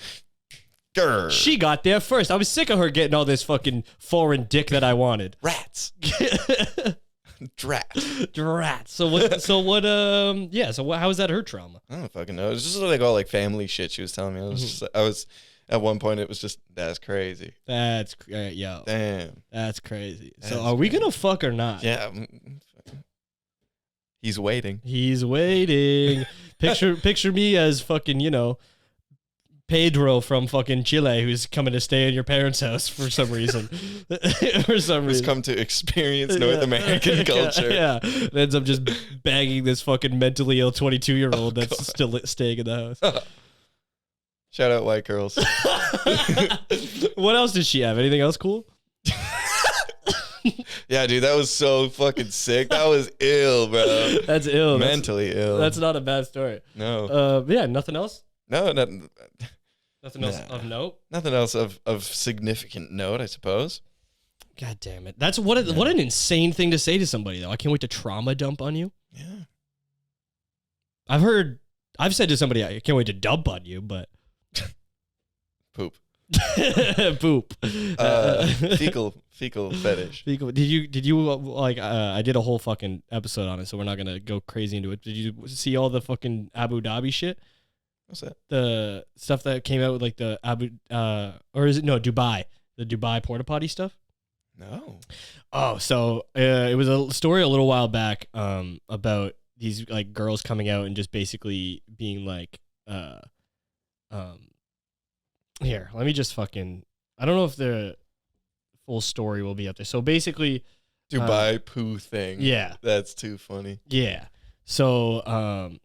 Grr. She got there first. I was sick of her getting all this fucking foreign dick that I wanted. Rats. Drat. So how is that her trauma? I don't fucking know. It's just like all like family shit she was telling me. I was At one point, it was just, that's crazy. That's yo. Damn. That's crazy. That's so are we crazy. gonna fuck or not? Yeah. He's waiting. He's waiting. Picture me as fucking, you know, Pedro from fucking Chile who's coming to stay in your parents' house for some reason. For some He's reason. come to experience North American culture. Yeah. And ends up just banging this fucking mentally ill 22-year-old that's still staying in the house. Shout out white girls. What else did she have? Anything else cool? Yeah, dude, that was so fucking sick. That was ill, bro. That's ill. Mentally ill. That's not a bad story. No. Yeah, nothing else? No, Nothing else of note? nothing else of significant note, I suppose. God damn it. That's what an insane thing to say to somebody, though. I can't wait to trauma dump on you. Yeah. I've said to somebody, I can't wait to dump on you, but Poop. poop. Fecal fetish. Fecal. Did you like? I did a whole fucking episode on it, so we're not gonna go crazy into it. Did you see all the fucking Abu Dhabi shit? What's that? The stuff that came out with like the or is it Dubai? The Dubai porta potty stuff. No. Oh, so it was a story a little while back about these like girls coming out and just basically being like here, let me just fucking, I don't know if the full story will be up there. So basically Dubai poo thing. Yeah. That's too funny. Yeah. So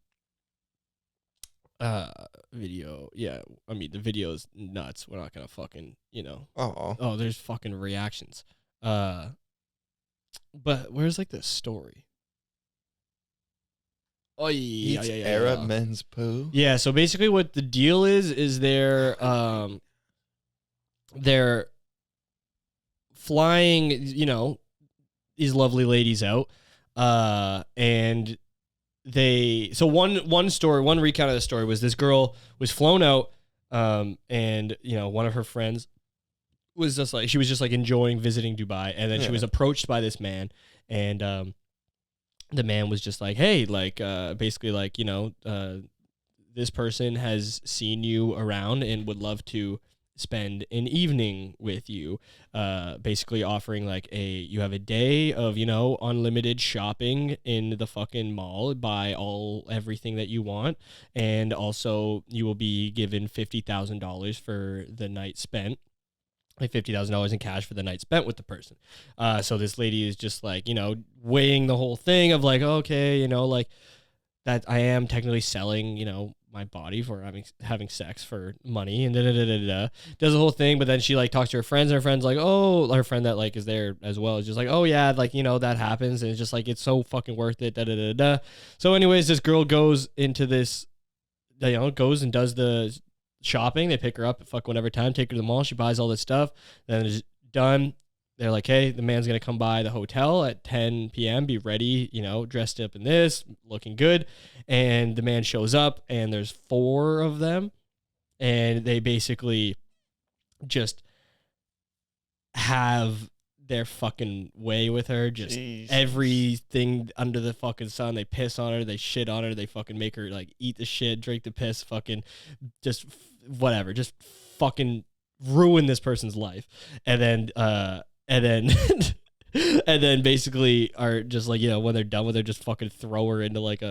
video, yeah, I mean the video's nuts. We're not gonna fucking, you know. Oh, there's fucking reactions. But where's like the story? Oh yeah, eats Arab men's poo. Yeah, so basically what the deal is they're flying, you know, these lovely ladies out, and one story, one recount of the story was this girl was flown out, and you know, one of her friends was just like enjoying visiting Dubai, and then she was approached by this man, and the man was just like, hey, like, basically like, you know, this person has seen you around and would love to spend an evening with you, basically offering like you have a day of, you know, unlimited shopping in the fucking mall, buy everything that you want, and also you will be given $50,000 for the night spent. Like $50,000 in cash for the night spent with the person. So this lady is just like, you know, weighing the whole thing of like, okay, you know, like that I am technically selling, you know, my body for having sex for money and does the whole thing. But then she like talks to her friends, and her friends like, oh, her friend that like is there as well is just like, oh yeah, like, you know, that happens, and it's just like, it's so fucking worth it. So anyways, this girl goes into this, you know, goes and does the shopping. They pick her up at fuck whatever time, take her to the mall, she buys all this stuff, then it's done. They're like, hey, the man's gonna come by the hotel at 10 p.m. be ready, you know, dressed up in this, looking good. And the man shows up, and there's 4 of them, and they basically just have their fucking way with her. Just Jesus. Everything under the fucking sun. They piss on her, they shit on her, they fucking make her like eat the shit, drink the piss, fucking just whatever, just fucking ruin this person's life. And then and then basically are just like, you know, when they're done with her, just fucking throw her into like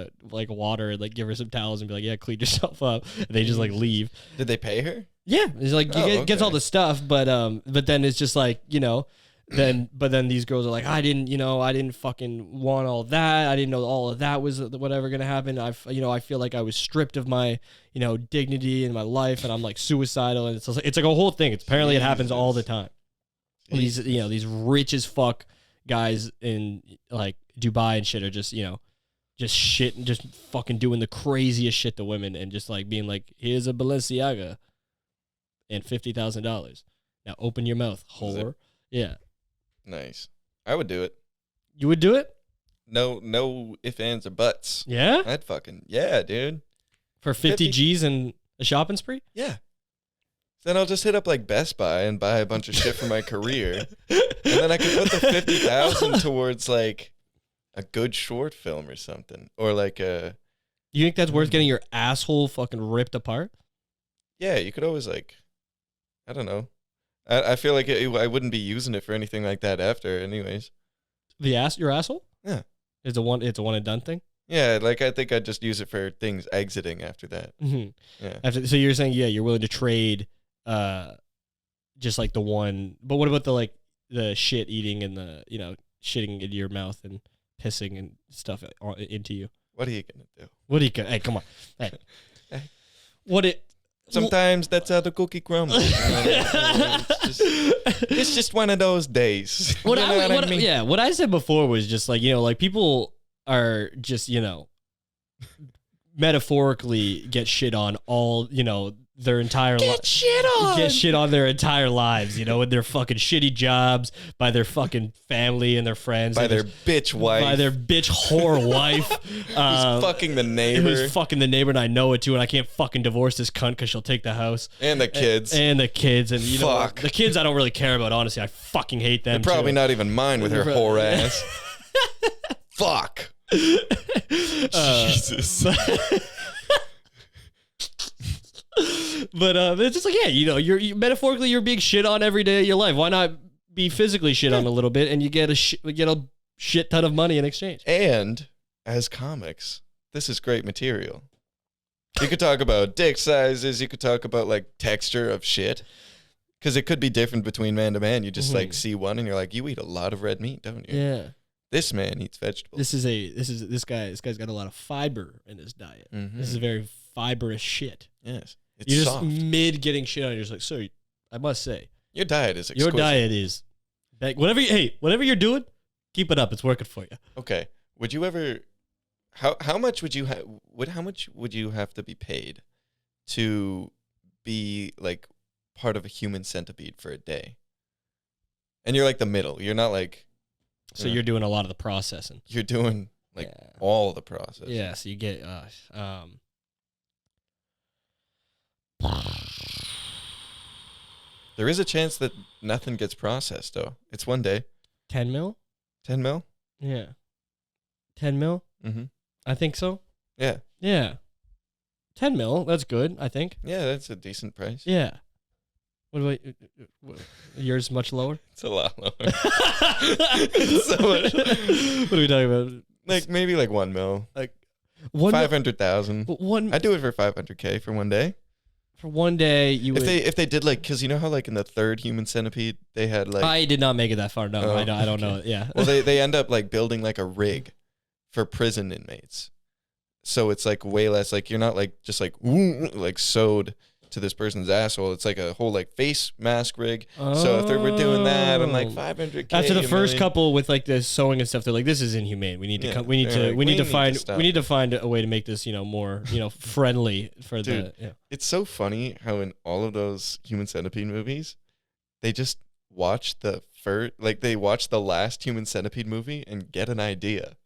water and like give her some towels and be like, yeah, clean yourself up. And they just like leave. Did they pay her? Yeah, it's like gets all the stuff, but then it's just like, you know, then these girls are like, I didn't fucking want all that. I didn't know all of that was whatever gonna happen. I feel like I was stripped of my, you know, dignity in my life, and I'm like suicidal, and it's like a whole thing. Apparently it happens all the time. These, you know, these rich as fuck guys in like Dubai and shit are just, you know, just shit and just fucking doing the craziest shit to women, and just like being like, here's a Balenciaga and $50,000. Now open your mouth, whore. Yeah. Nice. I would do it. You would do it? No ifs, ands, or buts. Yeah? I'd fucking, yeah, dude. For 50 G's and a shopping spree? Yeah. Then I'll just hit up like Best Buy and buy a bunch of shit for my career. And then I could put the 50,000 towards like a good short film or something. Or like a... You think that's worth getting your asshole fucking ripped apart? Yeah, you could always like I don't know. I feel like I wouldn't be using it for anything like that after, anyways. Your asshole? Yeah. It's a one and done thing? Yeah, like I think I'd just use it for things exiting after that. Mm-hmm. Yeah. So you're saying, you're willing to trade just like the one, but what about the shit eating and the, shitting into your mouth and pissing and stuff into you? What are you going to do? What do you, hey, come on. Hey. Hey. Sometimes that's how the cookie crumbles. It's just one of those days. What I said before was just like, like people are just, metaphorically get shit on all, their entire life. Get shit on their entire lives, with their fucking shitty jobs, by their fucking family and their friends. By their bitch wife. By their bitch whore wife. Who's fucking the neighbor. Who's fucking the neighbor, and I know it too, and I can't fucking divorce this cunt because she'll take the house. And the kids. And the kids. And the kids I don't really care about, honestly. I fucking hate them. They're probably not even mine with her whore ass. Fuck. Jesus. But it's just like, you're metaphorically you're being shit on every day of your life. Why not be physically shit on a little bit, and you get a shit ton of money in exchange? And as comics, this is great material. You could talk about dick sizes. You could talk about like texture of shit, because it could be different between man to man. You just like see one, and you're like, you eat a lot of red meat, don't you? Yeah. This man eats vegetables. This guy's got a lot of fiber in his diet. Mm-hmm. This is very fibrous shit. Yes. You're just mid getting shit on. You're just like, sir, I must say, your diet is exquisite. Your diet is, whatever you're doing, keep it up. It's working for you. Okay. Would you ever? How much would you how much would you have to be paid to be like part of a human centipede for a day? And you're like the middle. You're not like. So you're doing a lot of the processing. You're doing like all the process. Yeah. So you get There is a chance that nothing gets processed, though. It's one day. 10 mil? 10 mil? Yeah. 10 mil? Mm-hmm. I think so. Yeah. Yeah. 10 mil. That's good, I think. Yeah, that's a decent price. Yeah. What about yours? Much lower? It's a lot lower. It's so much. What are we talking about? Like maybe like 1 mil. Like 500,000. I'd do it for $500K for one day. For one day, if they did like, because you know how like in the third Human Centipede they had like, I did not make it that far. No, I don't know. Yeah. Well, they end up like building like a rig for prison inmates, so it's like way less. Like you're not like just like sewed to this person's asshole. It's like a whole like face mask rig. So if we're doing that, I'm like $500K. After the first couple with like the sewing and stuff, they're like, "This is inhumane. We need to we need to find a way to make this more friendly for Dude, the." Yeah. It's so funny how in all of those Human Centipede movies, they just watch the last Human Centipede movie and get an idea.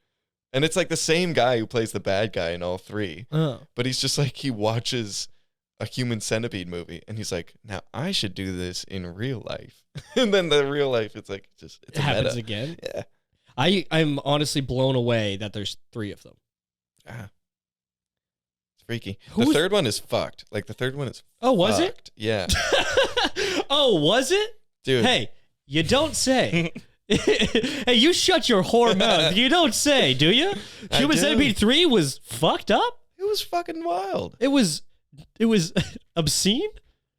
And it's like the same guy who plays the bad guy in all three, but he's just like he watches a Human Centipede movie, and he's like, now I should do this in real life. And then the real life, it's like, it happens again. Yeah. I'm honestly blown away that there's 3 of them. It's freaky. The third one is fucked. Like the third one is was fucked. It? Yeah. Oh, was it? Dude. Hey, you don't say. Hey, you shut your whore mouth. You don't say, do you? Human Centipede 3 was fucked up? It was fucking wild. It was obscene?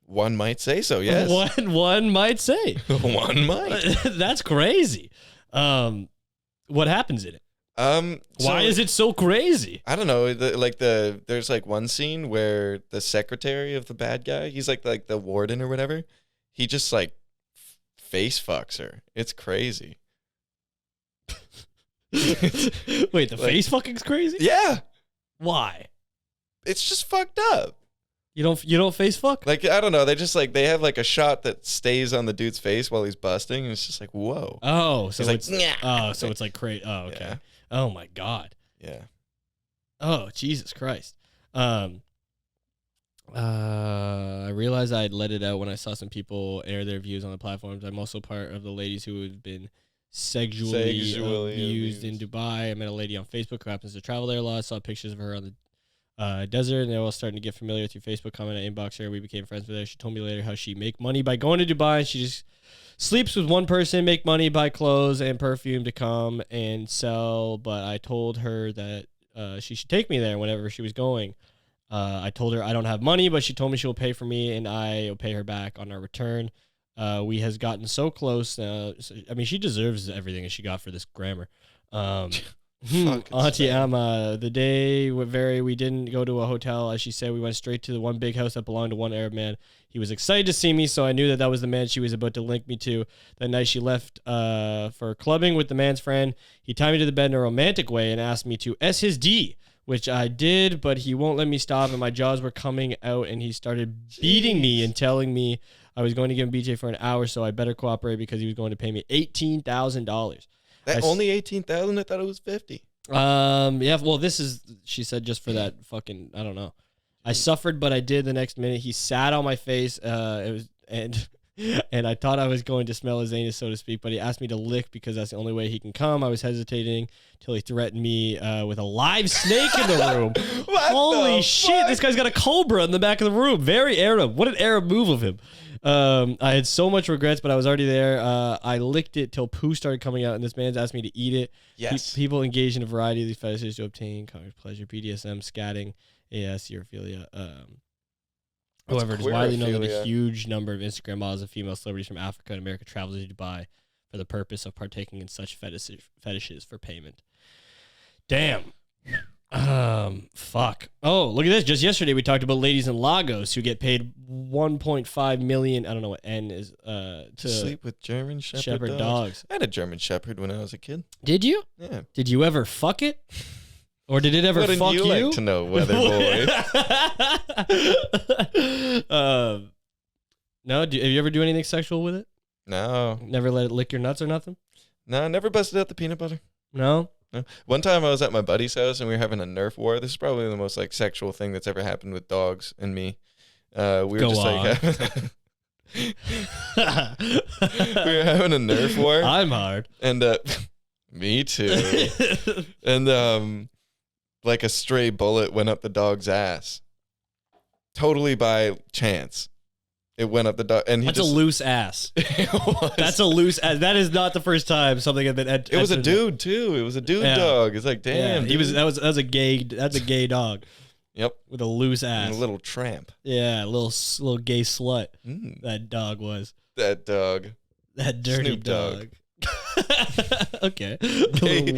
One might say so, yes. One might say. One might. That's crazy. What happens in it? Why is it so crazy? I don't know. There's like one scene where the secretary of the bad guy, he's like the warden or whatever, he just like face fucks her. It's crazy. Wait, the face fucking's crazy? Yeah. Why? It's just fucked up. You don't face fuck? Like, I don't know. They just like, they have like a shot that stays on the dude's face while he's busting, and it's just like, whoa. Oh, so it's like, so it's like crazy. Oh, okay. Yeah. Oh my God. Yeah. Oh, Jesus Christ. I realized I'd let it out when I saw some people air their views on the platforms. I'm also part of the ladies who have been sexually abused in Dubai. I met a lady on Facebook who happens to travel there a lot. Saw pictures of her Desert, and I was starting to get familiar with your Facebook comment. I inboxed her. We became friends with her. She told me later how she make money by going to Dubai. She just sleeps with one person, make money, buy clothes and perfume to come and sell. But I told her that she should take me there whenever she was going. I told her I don't have money, but she told me she will pay for me, and I will pay her back on our return. We has gotten so close. I mean, she deserves everything that she got for this grammar. Auntie Amma, the day we didn't go to a hotel, as she said. We went straight to the one big house that belonged to one Arab man. He was excited to see me, so I knew that was the man she was about to link me to. That night she left for clubbing with the man's friend. He tied me to the bed in a romantic way and asked me to S his D, which I did, but he won't let me stop, and my jaws were coming out, and he started beating me and telling me I was going to give him BJ for an hour, so I better cooperate because he was going to pay me $18,000. Only 18,000? I thought it was 50. Yeah, well, this is, she said, just for that fucking, I don't know. I suffered, but I did the next minute. He sat on my face, and I thought I was going to smell his anus, so to speak, but he asked me to lick because that's the only way he can come. I was hesitating till he threatened me with a live snake in the room. Holy shit, this guy's got a cobra in the back of the room. Very Arab. What an Arab move of him. I had so much regrets, but I was already there. I licked it till poo started coming out, and this man's asked me to eat it. Yes. People engage in a variety of these fetishes to obtain cognitive pleasure, BDSM, scatting, AS, urophilia. However, it is widely known that a huge number of Instagram models and female celebrities from Africa and America travel to Dubai for the purpose of partaking in such fetishes for payment. Damn. Fuck. Oh, look at this. Just yesterday we talked about ladies in Lagos who get paid 1.5 million. I don't know what N is. To sleep with German Shepherd dogs. I had a German Shepherd when I was a kid. Did you? Yeah. Did you ever fuck it? Or did it ever fuck you? Like to know, weather boy? No. Have you ever do anything sexual with it? No. Never let it lick your nuts or nothing? No, never busted out the peanut butter. No. No. One time I was at my buddy's house and we were having a Nerf war. This is probably the most like sexual thing that's ever happened with dogs and me. We were just like we were having a Nerf war. I'm hard. And me too. And like a stray bullet went up the dog's ass. Totally by chance. It went up the dog, and that's a loose ass. That's a loose ass. That is not the first time something had been. It was a dude too. It was a dude dog. It's like, damn. He was. That was a gay. That's a gay dog. Yep. With a loose ass. And a little tramp. Yeah, a little gay slut. That dog was. That dog. That dirty Snoop dog. Okay.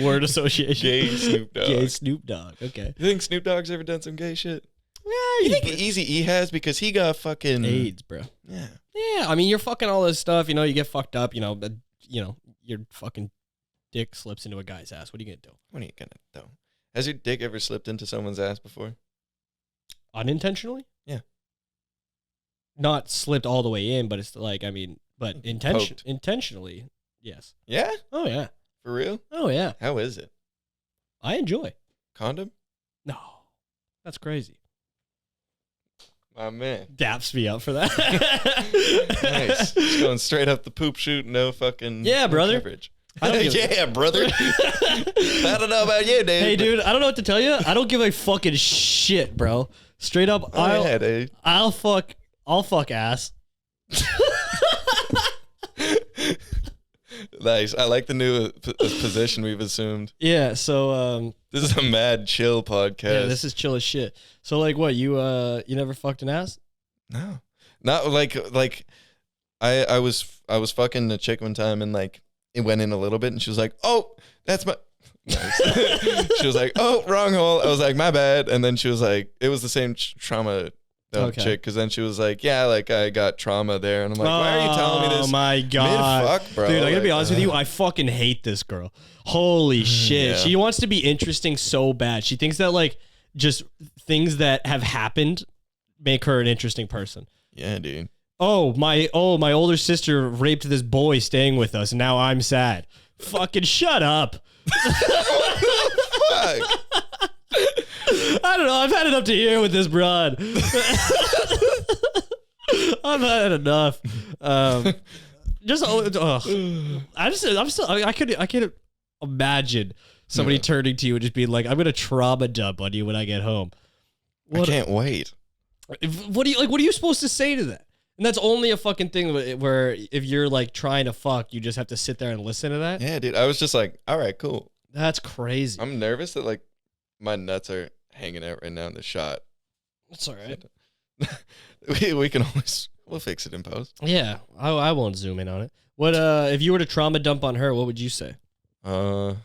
Word association. Gay Snoop Dogg. Gay Snoop Dogg. Okay. You think Snoop Dogg's ever done some gay shit? Yeah, you think Eazy-E has because he got fucking AIDS, bro. Yeah. Yeah, I mean, you're fucking all this stuff. You know, you get fucked up. You know, but your fucking dick slips into a guy's ass. What are you gonna do? What are you gonna do? Has your dick ever slipped into someone's ass before? Unintentionally? Yeah. Not slipped all the way in, but it's like, I mean, but intentionally, yes. Yeah? Oh yeah. For real? Oh yeah. How is it? I enjoy. Condom? No, that's crazy. My man. Daps me up for that. Nice. Just going straight up the poop chute, no fucking brother. Coverage. Yeah, brother. I don't know about you, dude. Hey, dude, I don't know what to tell you. I don't give a fucking shit, bro. Straight up, I'll fuck ass. Nice. I like the new position we've assumed. Yeah, so this is a mad chill podcast. Yeah, this is chill as shit. So like what, you never fucked an ass? No. Not like I was fucking a chick one time and like it went in a little bit and she was like, "Oh, that's my." Nice. She was like, "Oh, wrong hole." I was like, "My bad." And then she was like, it was the same trauma chick, because then she was like, "Yeah, like I got trauma there," and I'm like, "Why are you telling me this?" Oh my god, mid-fuck, bro. Dude, I gotta be honest with you. I fucking hate this girl. Holy shit, Yeah. She wants to be interesting so bad. She thinks that like just things that have happened make her an interesting person. Yeah, dude. Oh my older sister raped this boy staying with us, and now I'm sad. Fucking shut up. Fuck. I don't know. I've had enough to hear with this broad. I've had enough. I could imagine somebody turning to you and just being like, "I'm gonna trauma dump on you when I get home." I can't wait. What are you supposed to say to that? And that's only a fucking thing where if you're like trying to fuck, you just have to sit there and listen to that. Yeah, dude. I was just like, all right, cool. That's crazy. I'm nervous that like my nuts are hanging out right now in the shot. That's all right. we can always, we'll fix it in post. Yeah, I won't zoom in on it. What if you were to trauma dump on her, what would you say? You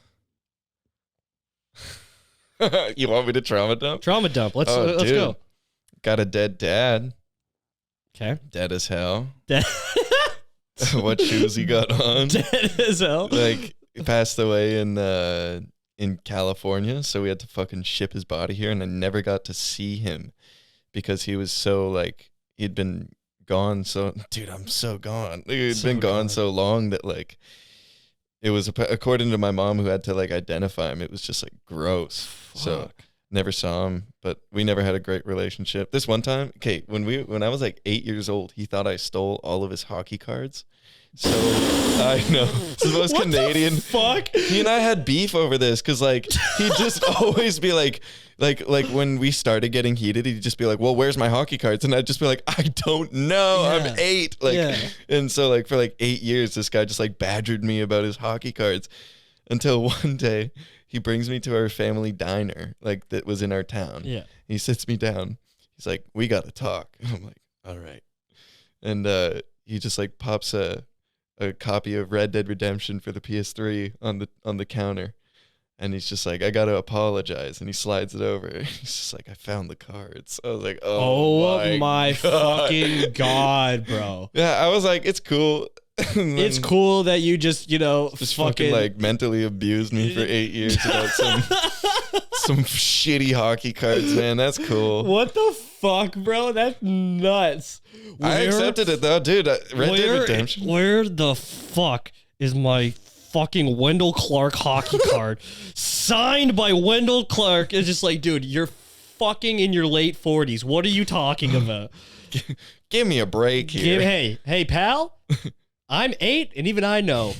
want me to trauma dump? Trauma dump. Let's go. Got a dead dad. Okay. Dead as hell. Dead. What shoes he got on? Dead as hell. Like he passed away in California, so we had to fucking ship his body here, and I never got to see him because he was so like he'd been gone. So dude, I'm so gone. He'd been gone so long that like it was according to my mom who had to like identify him. It was just like gross. Fuck. So never saw him, but we never had a great relationship. This one time, okay, when I was like 8 years old, he thought I stole all of his hockey cards. So I know it's the most Canadian. Fuck. He and I had beef over this because like he'd just always be like when we started getting heated, he'd just be like, "Well, where's my hockey cards?" And I'd just be like, "I don't know. Yeah. I'm 8." Like, and so like for like 8 years, this guy just like badgered me about his hockey cards until one day he brings me to our family diner, like that was in our town. Yeah. He sits me down. He's like, "We got to talk." I'm like, "All right." And he just like pops a copy of Red Dead Redemption for the PS3 on the counter. And he's just like, "I got to apologize." And he slides it over. He's just like, "I found the cards." I was like, oh my God. fucking God, bro. Yeah, I was like, it's cool. It's cool that you just fucking like mentally abused me for 8 years about some shitty hockey cards, man. That's cool. What the fuck, bro? That's nuts. I accepted it though, dude. Red Dead Redemption. Where the fuck is my fucking Wendell Clark hockey card signed by Wendell Clark? It's just like, dude, you're fucking in your late 40s. What are you talking about? Give me a break here. Hey, pal. I'm 8, and even I know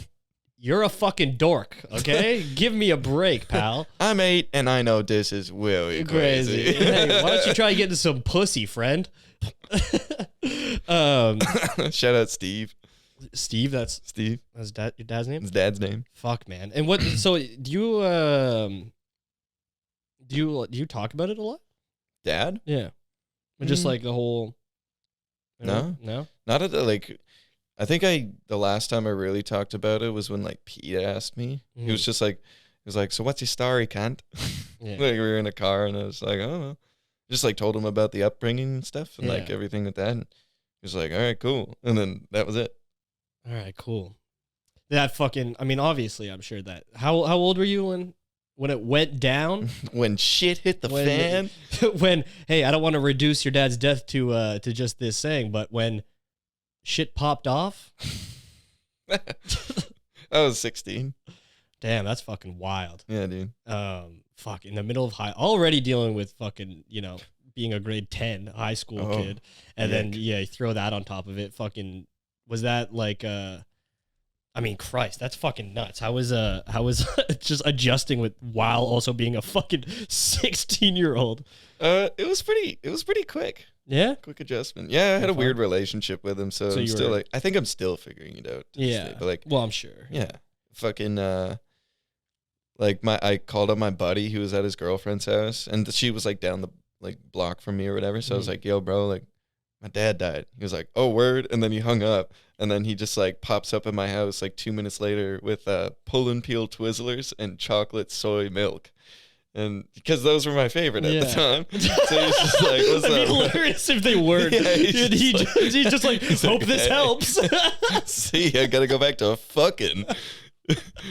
you're a fucking dork, okay? Give me a break, pal. I'm 8, and I know this is really crazy. Hey, why don't you try getting some pussy, friend? Shout out Steve. Steve, that's Steve. That's your dad's name? His dad's name. Fuck, man. And what? So do you talk about it a lot? Dad? Yeah. Just like the whole. No. Not at the, like. I think the last time I really talked about it was when like Pete asked me. He was just like, "So what's your story, cunt?" Yeah. Like we were in a car and I was like, "I don't know." Just like told him about the upbringing and stuff and like everything with that. And he was like, "All right, cool." And then that was it. All right, cool. That fucking. I mean, obviously, I'm sure that. How old were you when it went down? When shit hit the fan. When hey, I don't want to reduce your dad's death to just this saying, but when shit popped off. I was 16. Damn, that's fucking wild. Yeah, dude. Fuck, in the middle of already dealing with fucking, being a grade 10 high school kid. And then, you throw that on top of it. Fucking, was that like, I mean, Christ, that's fucking nuts. How was just adjusting while also being a fucking It16-year-old? was pretty quick. Yeah? Quick adjustment. Yeah, I had a weird relationship with him, so I'm still like, I think I'm still figuring it out. Yeah. Day, but like, well, I'm sure. Yeah. Fucking, like I called up my buddy who was at his girlfriend's house, and she was like down the like block from me or whatever. So I was like, "Yo, bro, like my dad died." He was like, "Oh, word," and then he hung up, and then he just like pops up at my house like 2 minutes later with pull and peel Twizzlers and chocolate soy milk. And because those were my favorite at the time. So he's just like, what's That'd up? be hilarious if they weren't. Yeah, he's just like, hope this helps. See, I got to go back to a fucking.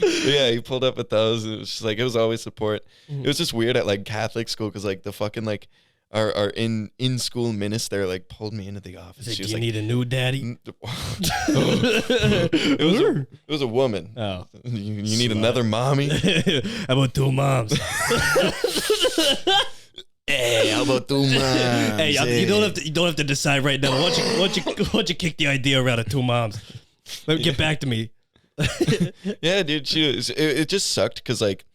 Yeah, he pulled up with those. It was just like, it was always support. It was just weird at like Catholic school because like the fucking like our in school minister like pulled me into the office. Like, she do was you like, need a new daddy? It was a woman. Oh, you need another mommy? How about two moms? Hey, how about two moms? Hey, you don't have to decide right now. Why don't you kick the idea around of two moms? Let me get back to me. Yeah, dude, it just sucked because like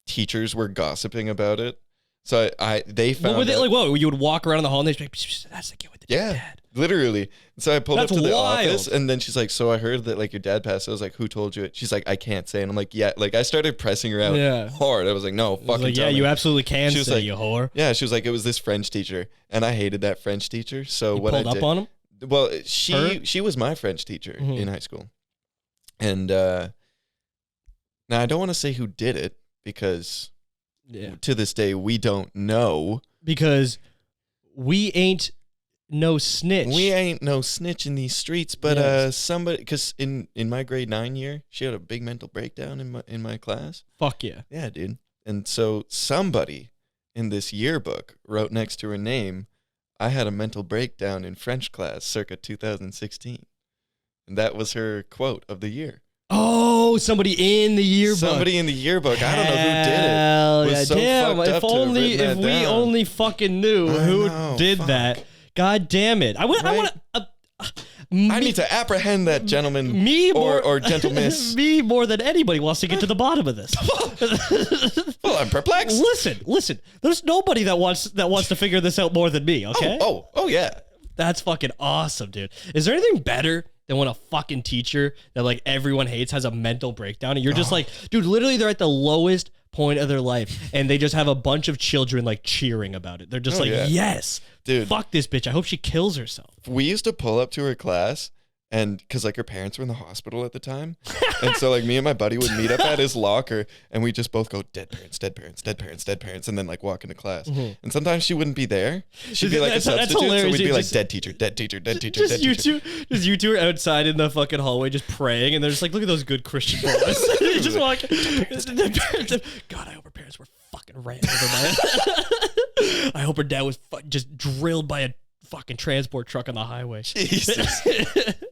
teachers were gossiping about it. So they found What were they out- like? Whoa, you would walk around the hall and they'd be like, that's the kid with the dad. Literally. So I pulled That's up to the wild. office, and then she's like, so I heard that like your dad passed. I was like, who told you it? She's like, I can't say. And I'm like, yeah. Like I started pressing her out hard. I was like, no, I was fucking like, tell yeah, me. you absolutely can She was say, like- you whore. Yeah, she was like, it was this French teacher, and I hated that French teacher. So You what I pulled did, up on him? well, Her? she was my French teacher Mhm. in high school, and now I don't want to say who did it because Yeah. to this day we don't know. Because we ain't no snitch. We ain't no snitch in these streets, but Yes. somebody, because in my grade 9 year, she had a big mental breakdown in my class. Fuck yeah. Yeah, dude. And so somebody in this yearbook wrote next to her name, I had a mental breakdown in French class circa 2016. And that was her quote of the year. Oh, somebody in the yearbook. Somebody in the yearbook. I don't know who did it. Hell Was yeah. so Damn, fucked if up to have only written if that we down. only fucking knew I who know, did fuck. that. God damn it. I Right? want I need to apprehend that gentleman me more, or gentlemiss. me more than anybody wants to get to the bottom of this. Well, I'm perplexed. Listen. There's nobody that wants to figure this out more than me. Okay. Oh, yeah. That's fucking awesome, dude. Is there anything better than when a fucking teacher that like everyone hates has a mental breakdown and you're just like, dude, literally they're at the lowest point of their life and they just have a bunch of children like cheering about it. They're just like, yeah. yes, Dude. fuck this bitch. I hope she kills herself. We used to pull up to her class, and because like her parents were in the hospital at the time, and so like me and my buddy would meet up at his locker, and we just both go dead parents, dead parents, dead parents, dead parents, and then like walk into class. And sometimes she wouldn't be there; she'd be like a That's substitute, so hilarious. we'd be You like just- dead teacher, dead teacher, dead teacher, Just dead teacher. you two are outside in the fucking hallway just praying and they're just like, look at those good Christian boys. They just walk. God, I hope her parents were fucking ran over by I hope her dad was just drilled by a fucking transport truck on the highway. Jesus.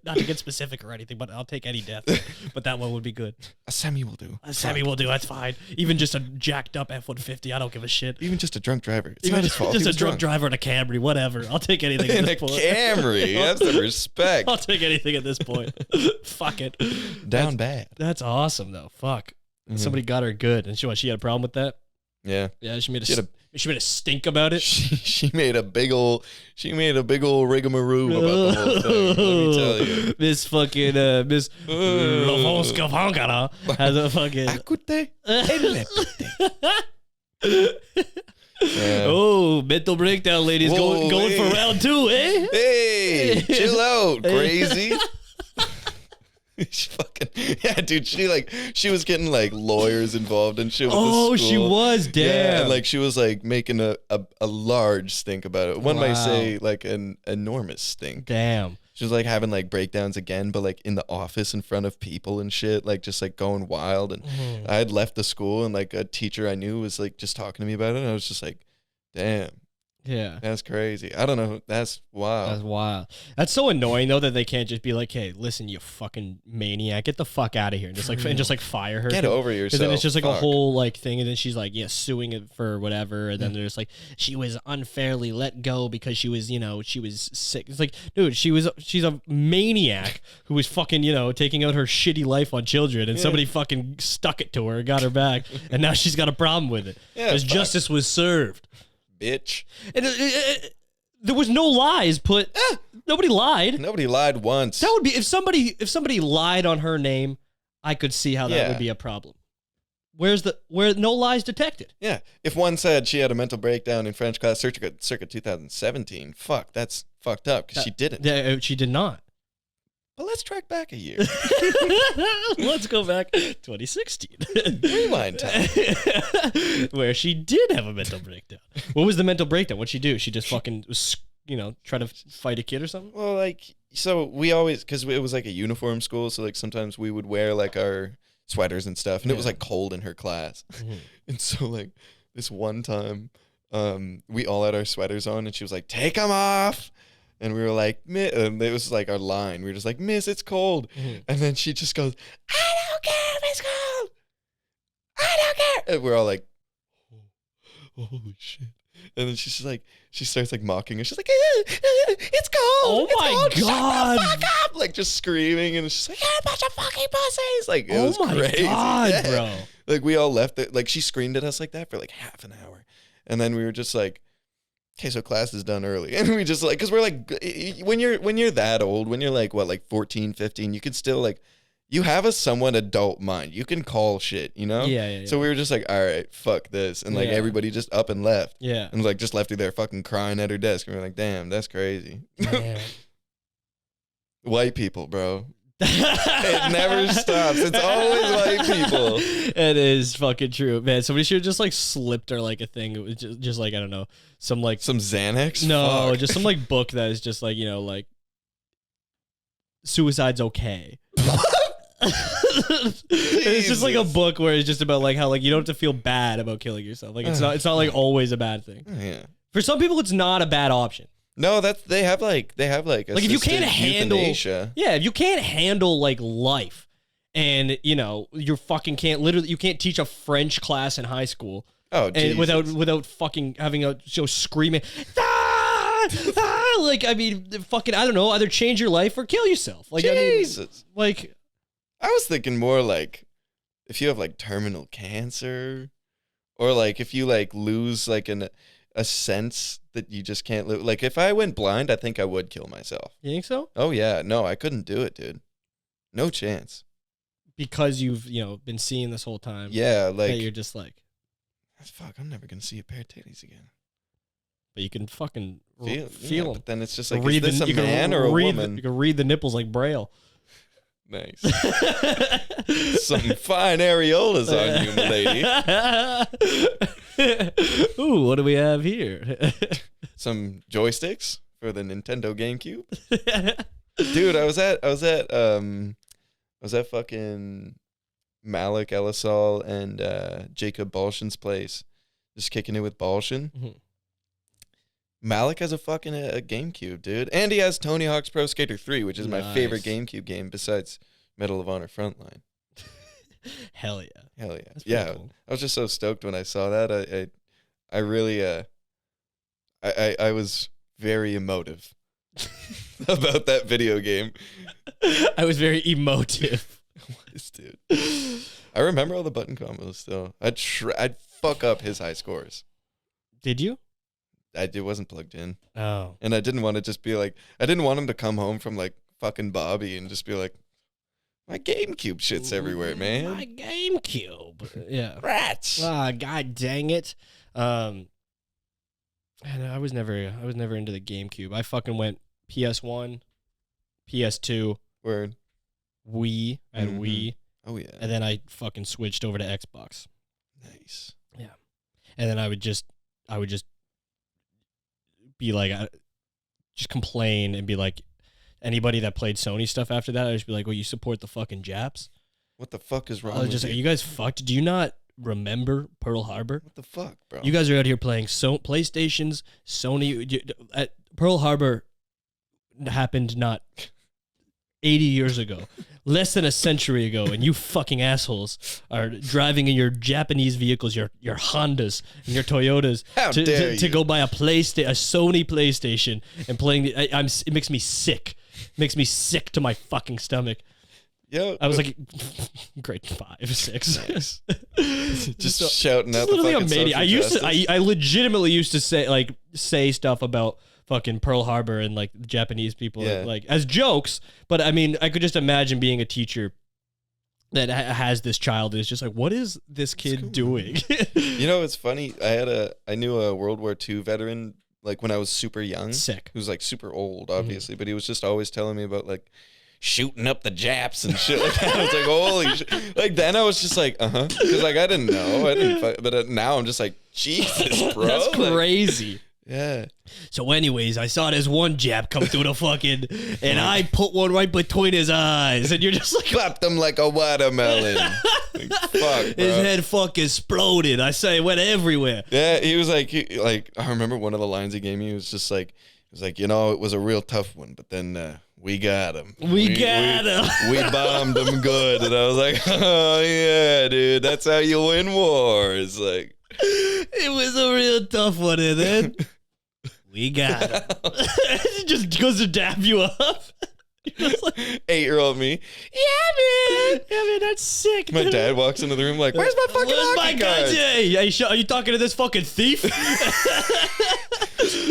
Not to get specific or anything, but I'll take any death. But that one would be good. A semi will do. A Sammy will do. That's fine. Even just a jacked up F-150, I don't give a shit. Even just a drunk driver. It's Even not his fault. just He a was drunk driver in a Camry, whatever. I'll take anything at in a this point. Camry. Have some respect. I'll take anything at this point. Fuck it. Down bad. That's awesome though. Fuck. Somebody got her good, and she had a problem with that. Yeah. Yeah, she made She had she made a stink about it. She made a big old rigamaroo about the whole thing. Let me tell you. Miss fucking Miss Lovonska Vankara has a fucking Akute oh mental breakdown, ladies. Whoa, Going hey. for round 2, eh? Hey, chill out, crazy. Dude. She was getting like lawyers involved and shit with the Oh, school. she was. Damn. Yeah, and like she was like making a large stink about it. One might say like an enormous stink. Damn. She was like having like breakdowns again, but like in the office in front of people and shit, like just like going wild. And I had left the school, and like a teacher I knew was like just talking to me about it. And I was just like, damn, Yeah. that's crazy. I don't know. That's wild. That's wild. That's so annoying though that they can't just be like, "Hey, listen, you fucking maniac, get the fuck out of here," and just like fire her. Get over Because yourself. then it's just like a Fuck. whole like thing, and then she's like, yeah, suing it for whatever, and then they're just like, she was unfairly let go because she was sick. It's like, dude, she's a maniac who was fucking taking out her shitty life on children, and somebody fucking stuck it to her and got her back, and now she's got a problem with it Yeah, because fuck. justice was served. Bitch. And there was no lies put. Nobody lied. Nobody lied once. That would be if somebody lied on her name, I could see how that Yeah. would be a problem. Where no lies detected. Yeah. If one said she had a mental breakdown in French class circa 2017, fuck, that's fucked up because she didn't. Yeah, she did not. But let's track back a year. Let's go back 2016. Rewind time. Where she did have a mental breakdown. What was the mental breakdown? What'd she do? She just fucking try to fight a kid or something? Well, like, so we always, because it was like a uniform school, so like sometimes we would wear like our sweaters and stuff, and it was like cold in her class. And so like this one time, we all had our sweaters on, and she was like, take them off. And we were like, and it was like our line. We were just like, miss, it's cold. And then she just goes, I don't care if it's cold. I don't care. And we're all like, oh, holy shit. And then she's just like, she starts like mocking us. She's like, it's cold. Oh It's my cold. God. Shut the fuck up. Like just screaming. And she's like, you're a bunch of fucking pussies. Like, it was Oh my crazy. God, Yeah. bro. Like we all left it. Like she screamed at us like that for like half an hour. And then we were just like, okay, so class is done early. And we just like, because we're like, when you're that old, when you're like, what, like 14, 15, you could still like, you have a somewhat adult mind. You can call shit, you know? Yeah. So we were just like, all right, fuck this. And like everybody just up and left. Yeah. And like just left her there fucking crying at her desk. And we are like, damn, that's crazy. Damn. White people, bro. It never stops. It's always white people. It is fucking true, man. Somebody should have just like slipped her like a thing. It was just like, I don't know, some Xanax. No, Fuck. just some like book that is just like, you know, like suicide's okay. It's just like a book where it's just about like how like you don't have to feel bad about killing yourself. Like it's not like always a bad thing. Yeah. For some people, it's not a bad option. No, they have like Like if you can't handle euthanasia. if you can't handle like life, and you know you fucking can't you can't teach a French class in high school. Oh, and without fucking having a show screaming. Like I mean, fucking I don't know. Either change your life or kill yourself. Like Jesus. I mean, like I was thinking more like if you have like terminal cancer, or like if you like lose like a sense that you just can't live. Like if I went blind, I think I would kill myself. You think so? Oh yeah, no, I couldn't do it, dude. No chance. Because you've been seeing this whole time. Yeah, like that you're just like, fuck, I'm never gonna see a pair of titties again. But you can fucking feel them. But then it's just like, read is this a man or a woman? You can read the nipples like Braille. Nice. Some fine areolas on you, milady. Ooh, what do we have here? Some joysticks for the Nintendo GameCube. Dude, I was at fucking Malik Elisal and Jacob Balshin's place, just kicking it with Balshin. Mm-hmm. Malik has a fucking a GameCube, dude. And he has Tony Hawk's Pro Skater 3, which is my favorite GameCube game besides Medal of Honor Frontline. Hell yeah. Hell yeah. That's Yeah. cool. I was just so stoked when I saw that. I really I was very emotive about that video game. I was very emotive. Dude. I remember all the button combos still. I'd fuck up his high scores. Did you? It wasn't plugged in. Oh. And I didn't want to just be like, I didn't want him to come home from like fucking Bobby and just be like, my GameCube shit's everywhere, man. My GameCube. Yeah. Rats. Ah, god dang it. And I was never into the GameCube. I fucking went PS1, PS2, Word. Wii, and Mhm. Wii. Oh yeah. And then I fucking switched over to Xbox. Nice. Yeah. And then I would just be like, just complain and be like, anybody that played Sony stuff after that, I'd just be like, well, you support the fucking Japs? What the fuck is wrong I was with just you? like, you guys fucked? Do you not remember Pearl Harbor? What the fuck, bro? You guys are out here playing PlayStations, Sony. Pearl Harbor happened not 80 years ago, less than a century ago, and you fucking assholes are driving in your Japanese vehicles, your Hondas and your Toyotas, How dare you. to go buy a Sony PlayStation and playing. It makes me sick. Makes me sick to my fucking stomach. Yo, I was like, grade 5, 6. Nice. just shouting out the literally fucking amazing. social I legitimately used to say stuff about fucking Pearl Harbor and like Japanese people, like as jokes. But I mean, I could just imagine being a teacher that has this child and is just like, what is this kid doing? You know, it's funny. I knew a World War II veteran like when I was super young. Sick. Who's like super old, obviously, but he was just always telling me about like shooting up the Japs and shit like that. I was like, holy shit. Like then I was just like, because like I didn't know, but now I'm just like, Jesus, bro, That's like, crazy. Yeah. So anyways, I saw this one Jap come through the fucking, and I put one right between his eyes, and you're just like, clapped him like a watermelon. Like, fuck, bro. His head fucking exploded. I say it went everywhere. Yeah, he was like, I remember one of the lines he gave me was just like, you know, it was a real tough one, but then we got him. We got him. We bombed him good, and I was like, oh yeah, dude, that's how you win wars. Like, it was a real tough one, and then we got him. It just goes to dap you up. Like, 8-year-old me. yeah, man, that's sick. My dad walks into the room like, where's my fucking hockey cards? Yeah, are you talking to this fucking thief?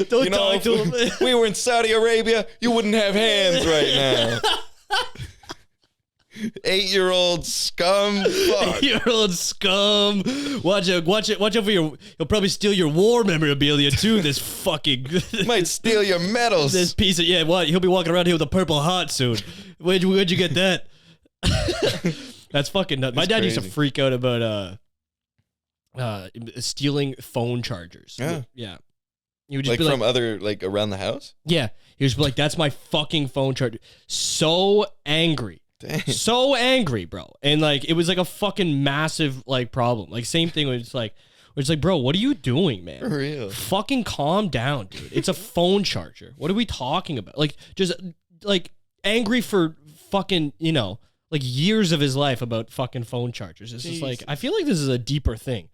Don't talk to him. If we were in Saudi Arabia, you wouldn't have hands right now. 8-year-old scum. Fuck. 8-year-old scum. Watch out for your. He'll probably steal your war memorabilia too. This fucking. Might steal your medals. This piece of what? He'll be walking around here with a purple heart soon. Where'd you get that? That's fucking nuts. My dad used to freak out about stealing phone chargers. Yeah. He would just be from other around the house. Yeah, he was like, "That's my fucking phone charger." So angry. Dang. So angry, bro. And it was like a fucking massive problem. Same thing when it's like, bro, what are you doing, man? For real. Fucking calm down, dude. It's a phone charger. What are we talking about? Just angry for fucking, years of his life about fucking phone chargers. It's just I feel like this is a deeper thing.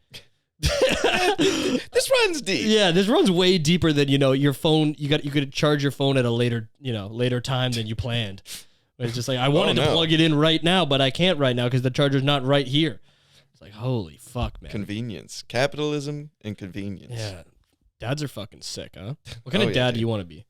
This runs deep. Yeah, this runs way deeper than, your phone. You could charge your phone at a later time than you planned. It's just I wanted to plug it in right now, but I can't right now because the charger's not right here. It's holy fuck, man. Convenience. Capitalism and convenience. Yeah. Dads are fucking sick, huh? What kind of dad do you want to be?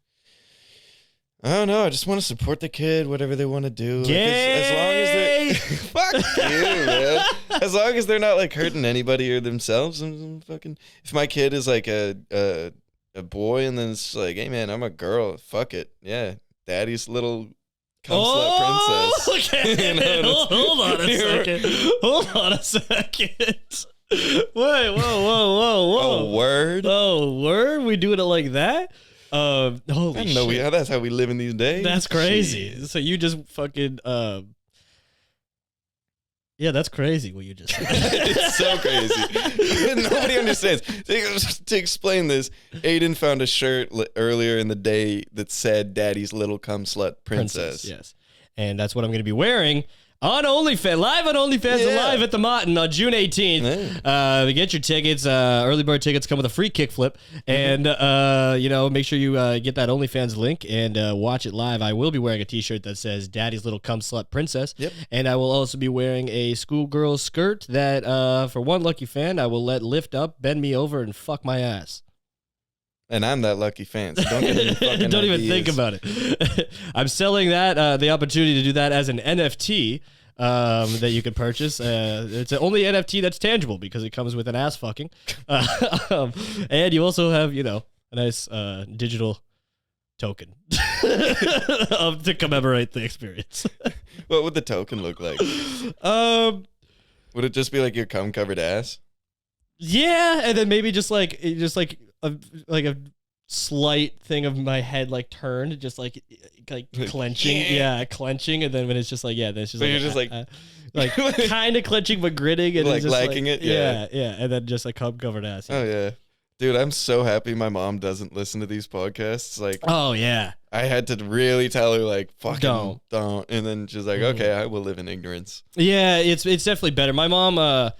I don't know. I just want to support the kid, whatever they want to do. As long as they fuck you, man. As long as they're not hurting anybody or themselves, I'm fucking. If my kid is a boy, and then it's hey man, I'm a girl. Fuck it, yeah. Daddy's little slut princess. Okay. Hold on a second. Hold on a second. Wait, whoa. A word? Oh, word? We doing it like that? Holy I didn't know shit. that's how we live in these days. That's crazy. Jeez. So you just fucking yeah, that's crazy what you just said. It's so crazy. Nobody understands. To explain this, Aiden found a shirt earlier in the day that said Daddy's Little Cum Slut Princess. Yes. And that's what I'm going to be wearing on OnlyFans, live on OnlyFans, live at the Mountain on June 18th. Get your tickets. Early bird tickets come with a free kickflip. And, make sure you get that OnlyFans link and watch it live. I will be wearing a t-shirt that says Daddy's Little Cum Slut Princess. Yep. And I will also be wearing a schoolgirl skirt that, for one lucky fan, I will let lift up, bend me over, and fuck my ass. And I'm that lucky fan, so don't get any fucking Don't even ideas. think about it. I'm selling that, the opportunity to do that as an NFT that you can purchase. It's the only NFT that's tangible because it comes with an ass fucking. And you also have, a nice digital token to commemorate the experience. What would the token look like? Would it just be your cum covered ass? Yeah, and then maybe just a slight thing of my head turned, just clenching. Yeah, clenching, and then when it's just then it's just so you're just kind of clenching but gritting and it's just liking it. Yeah, and then just cum covered ass. Yeah. Oh yeah. Dude, I'm so happy my mom doesn't listen to these podcasts. Oh yeah. I had to really tell her fucking don't. And then she's like, okay, I will live in ignorance. Yeah, it's definitely better. My mom,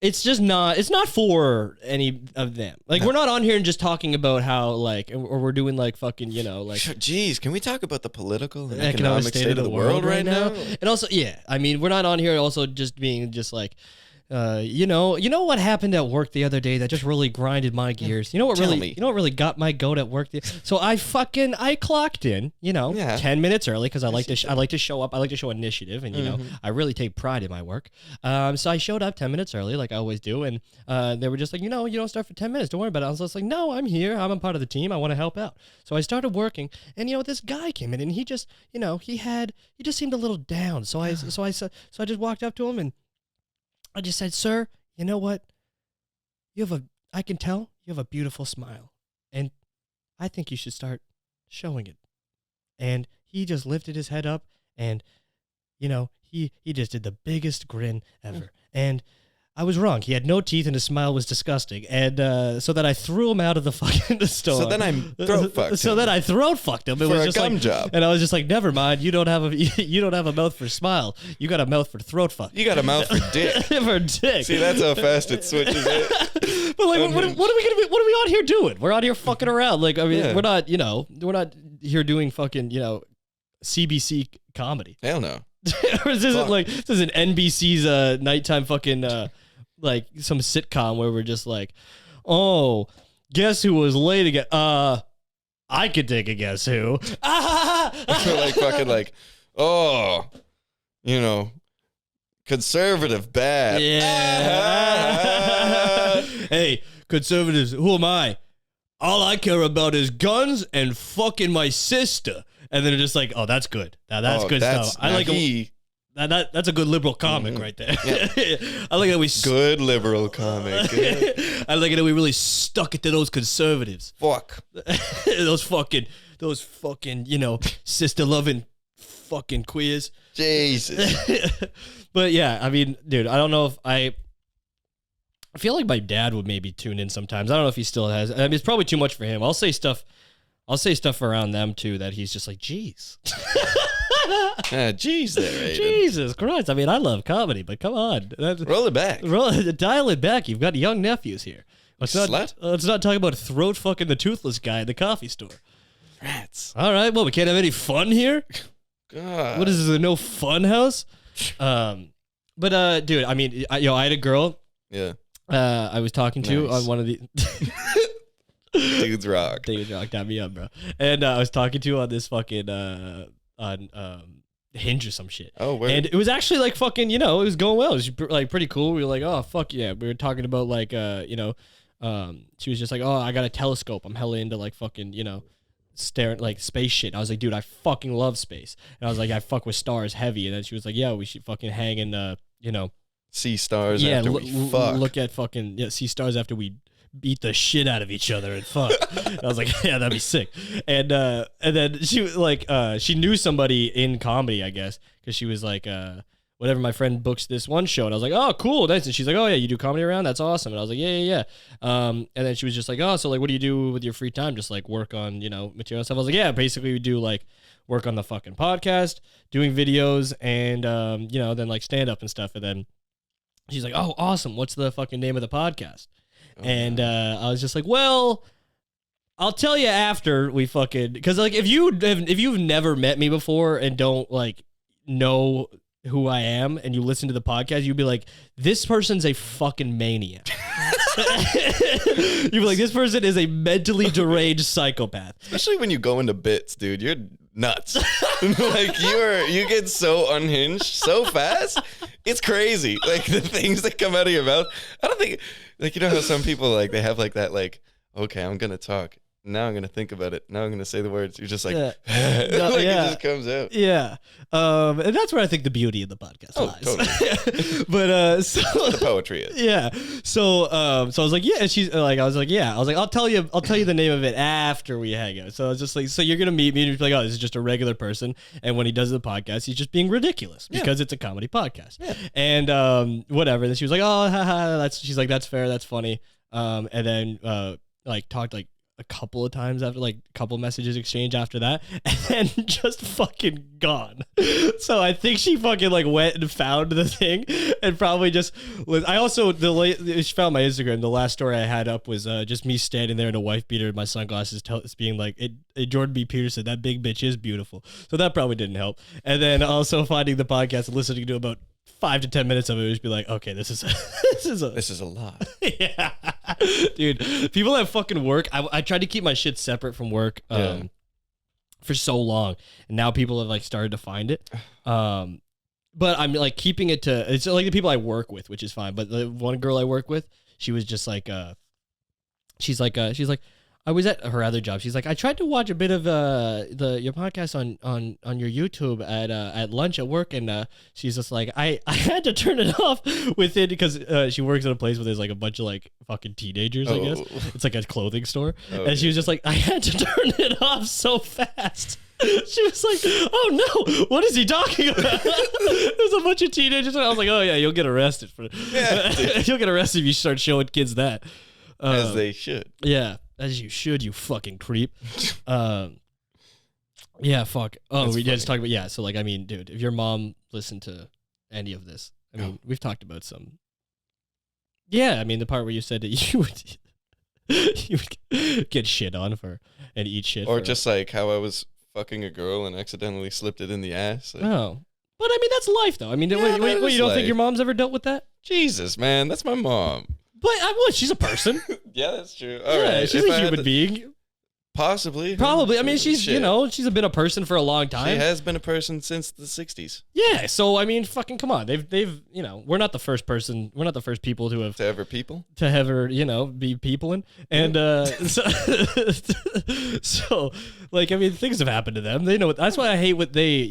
it's just not. It's not for any of them. We're not on here and just talking about how or we're doing fucking Jeez, can we talk about the political and economic state of the world right now? And also, yeah, we're not on here also just being just you know what happened at work the other day that just really grinded my gears. You know what really got my goat at work. So I clocked in, 10 minutes early because I like to show up. I like to show initiative, and I really take pride in my work. So I showed up 10 minutes early, like I always do, and they were just you don't start for 10 minutes. Don't worry about it. I was just no, I'm here. I'm a part of the team. I want to help out. So I started working, and this guy came in, and he just he just seemed a little down. So I just walked up to him and I just said, "Sir, you know what? I can tell you have a beautiful smile, and I think you should start showing it." And he just lifted his head up, and he just did the biggest grin ever. And I was wrong. He had no teeth and his smile was disgusting. And so then I threw him out of the fucking store. So then I throat fucked him. So then I throat fucked him. It For was a just gum like, job. And I was just like, never mind. You don't have a mouth for smile. You got a mouth for throat fuck. You got a mouth for dick. For dick. See, that's how fast it switches it. But like, what are we out here doing? We're out here fucking around. Like, I mean, Yeah. we're not here doing fucking, CBC comedy. Hell no. Or this isn't like, this is an NBC's nighttime fucking like some sitcom where we're just like, oh, guess who was late again? I could take a guess who. Like fucking like, oh, conservative bad. Yeah. Hey, conservatives, who am I? All I care about is guns and fucking my sister. And then it's just like, oh, that's good. Now that's good stuff. I like that's a good liberal comic right there. Yeah. I like that we good liberal comic. Good. I like it that we really stuck it to those conservatives. Fuck. those fucking sister loving fucking queers. Jesus. But yeah, I mean, dude, I don't know if I feel like my dad would maybe tune in sometimes. I don't know if he still has. I mean, it's probably too much for him. I'll say stuff around them too that he's just like, geez. Geez there, Aiden. Jesus Christ. I mean, I love comedy, but come on. Roll it back. Dial it back. You've got young nephews here. Let's Slut? not talk about throat fucking the toothless guy in the coffee store. Rats. All right. Well, we can't have any fun here. God. What is this, a no fun house? But dude, I mean, I had a girl. Yeah. I was talking to Nice. on one of the Dudes rock. Dudes rock, got me up, bro. And I was talking to on this fucking on Hinge or some shit. Oh, where? And it was actually like fucking, it was going well. It was like pretty cool. We were like, oh fuck yeah. We were talking about like she was just like, oh, I got a telescope. I'm hella into like fucking, staring like space shit. And I was like, dude, I fucking love space. And I was like, I fuck with stars heavy. And then she was like, yeah, we should fucking hang in See stars after we fuck. Look at fucking see stars after we beat the shit out of each other and fuck. And I was like, yeah, that'd be sick. And then she was like, she knew somebody in comedy, I guess, because she was like, whatever, my friend books this one show, and I was like, oh, cool, nice. And she's like, oh yeah, you do comedy around? That's awesome. And I was like, yeah. And then she was just like, oh, so like, what do you do with your free time? Just like work on material stuff. I was like, yeah, basically we do like work on the fucking podcast, doing videos, and then like stand up and stuff. And then she's like, oh, awesome. What's the fucking name of the podcast? And I was just like, well, I'll tell you after we fucking, because like if you've never met me before and don't like know who I am and you listen to the podcast, you'd be like, this person's a fucking maniac. You'd be like, this person is a mentally deranged psychopath. Especially when you go into bits, dude. You're nuts. Like you get so unhinged so fast. It's crazy. Like the things that come out of your mouth. I don't think like how some people like they have like that like, okay, I'm gonna talk. Now I'm gonna think about it. Now I'm gonna say the words. You're just like, Yeah. like it just comes out. Yeah. And that's where I think the beauty of the podcast lies. Totally. But so The poetry is. yeah. So I was like, yeah. And she's like, I was like, I'll tell you the name of it after we hang out. So I was just like, so you're gonna meet me and you're like, oh, this is just a regular person. And when he does the podcast, he's just being ridiculous because it's a comedy podcast. Yeah. And whatever. And then she was like, oh, haha. She's like, that's fair. That's funny. And then like talked like a couple of times after, like a couple messages exchanged after that, and then just fucking gone. So I think she fucking like went and found the thing and probably just was. I also she found my Instagram. The last story I had up was just me standing there in a wife beater and my sunglasses, being like, Jordan B. Peterson, that big bitch is beautiful. So that probably didn't help. And then also finding the podcast and listening to about 5 to 10 minutes of it, just be like, okay, this is a lot. Yeah, dude. People that fucking work. I tried to keep my shit separate from work for so long, and now people have like started to find it. But I'm like keeping it to it's like the people I work with, which is fine. But the one girl I work with, she was just like, she's like, I was at her other job. She's like, I tried to watch a bit of your podcast on your YouTube at lunch at work, and she's just like, I had to turn it off within because she works at a place where there's like a bunch of like fucking teenagers. I guess it's like a clothing store, and she was just like, I had to turn it off so fast. She was like, "Oh no, what is he talking about?" There's a bunch of teenagers, and I was like, "Oh yeah, you'll get arrested for you'll get arrested if you start showing kids that." As they should. Yeah, as you should, you fucking creep. Yeah, fuck. Oh, That's we funny. just talked about so like I mean, dude, if your mom listened to any of this, I mean, we've talked about some. Yeah, I mean the part where you said that you would get shit on for and eat shit, Or for, just like how I was fucking a girl and accidentally slipped it in the ass. Like, oh. But I mean, that's life, though. I mean, Yeah, wait, that you is don't life. think your mom's ever dealt with that? Jesus, man, that's my mom. But she's a person. Yeah, that's true. All Yeah, right, she's if a I had human to- being. Possibly. Probably. I mean, she's Shit. she's been a person for a long time. She has been a person since the 60s Yeah. So I mean, fucking come on. They've we're not the first person. We're not the first people to have to ever people. to ever be peopling, and so like I mean, things have happened to them. They know. That's why I hate what they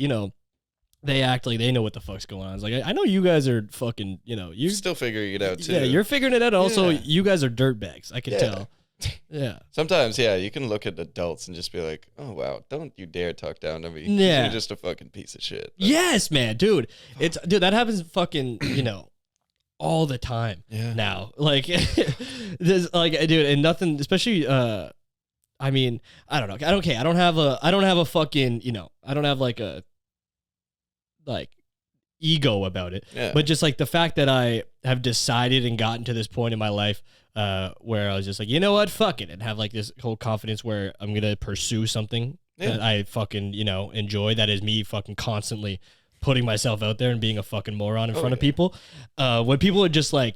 they act like they know what the fuck's going on. It's like I know you guys are fucking you You're still figuring it out too. yeah, you're figuring it out. Also, Yeah. you guys are dirtbags. I can Yeah. tell. Yeah. Sometimes, yeah, you can look at adults and just be like, "Oh wow, don't you dare talk down to me. Yeah. You're just a fucking piece of shit." Yes, man, dude. Dude, that happens fucking, all the time Yeah. now. Like there's like dude, and nothing especially I mean, I don't know. I don't have a fucking, I don't have like a like ego about it. Yeah. But just like the fact that I have decided and gotten to this point in my life where I was just like, you know what, fuck it, and have like this whole confidence where I'm gonna pursue something that I fucking enjoy. That is me fucking constantly putting myself out there and being a fucking moron in front of people. When people are just like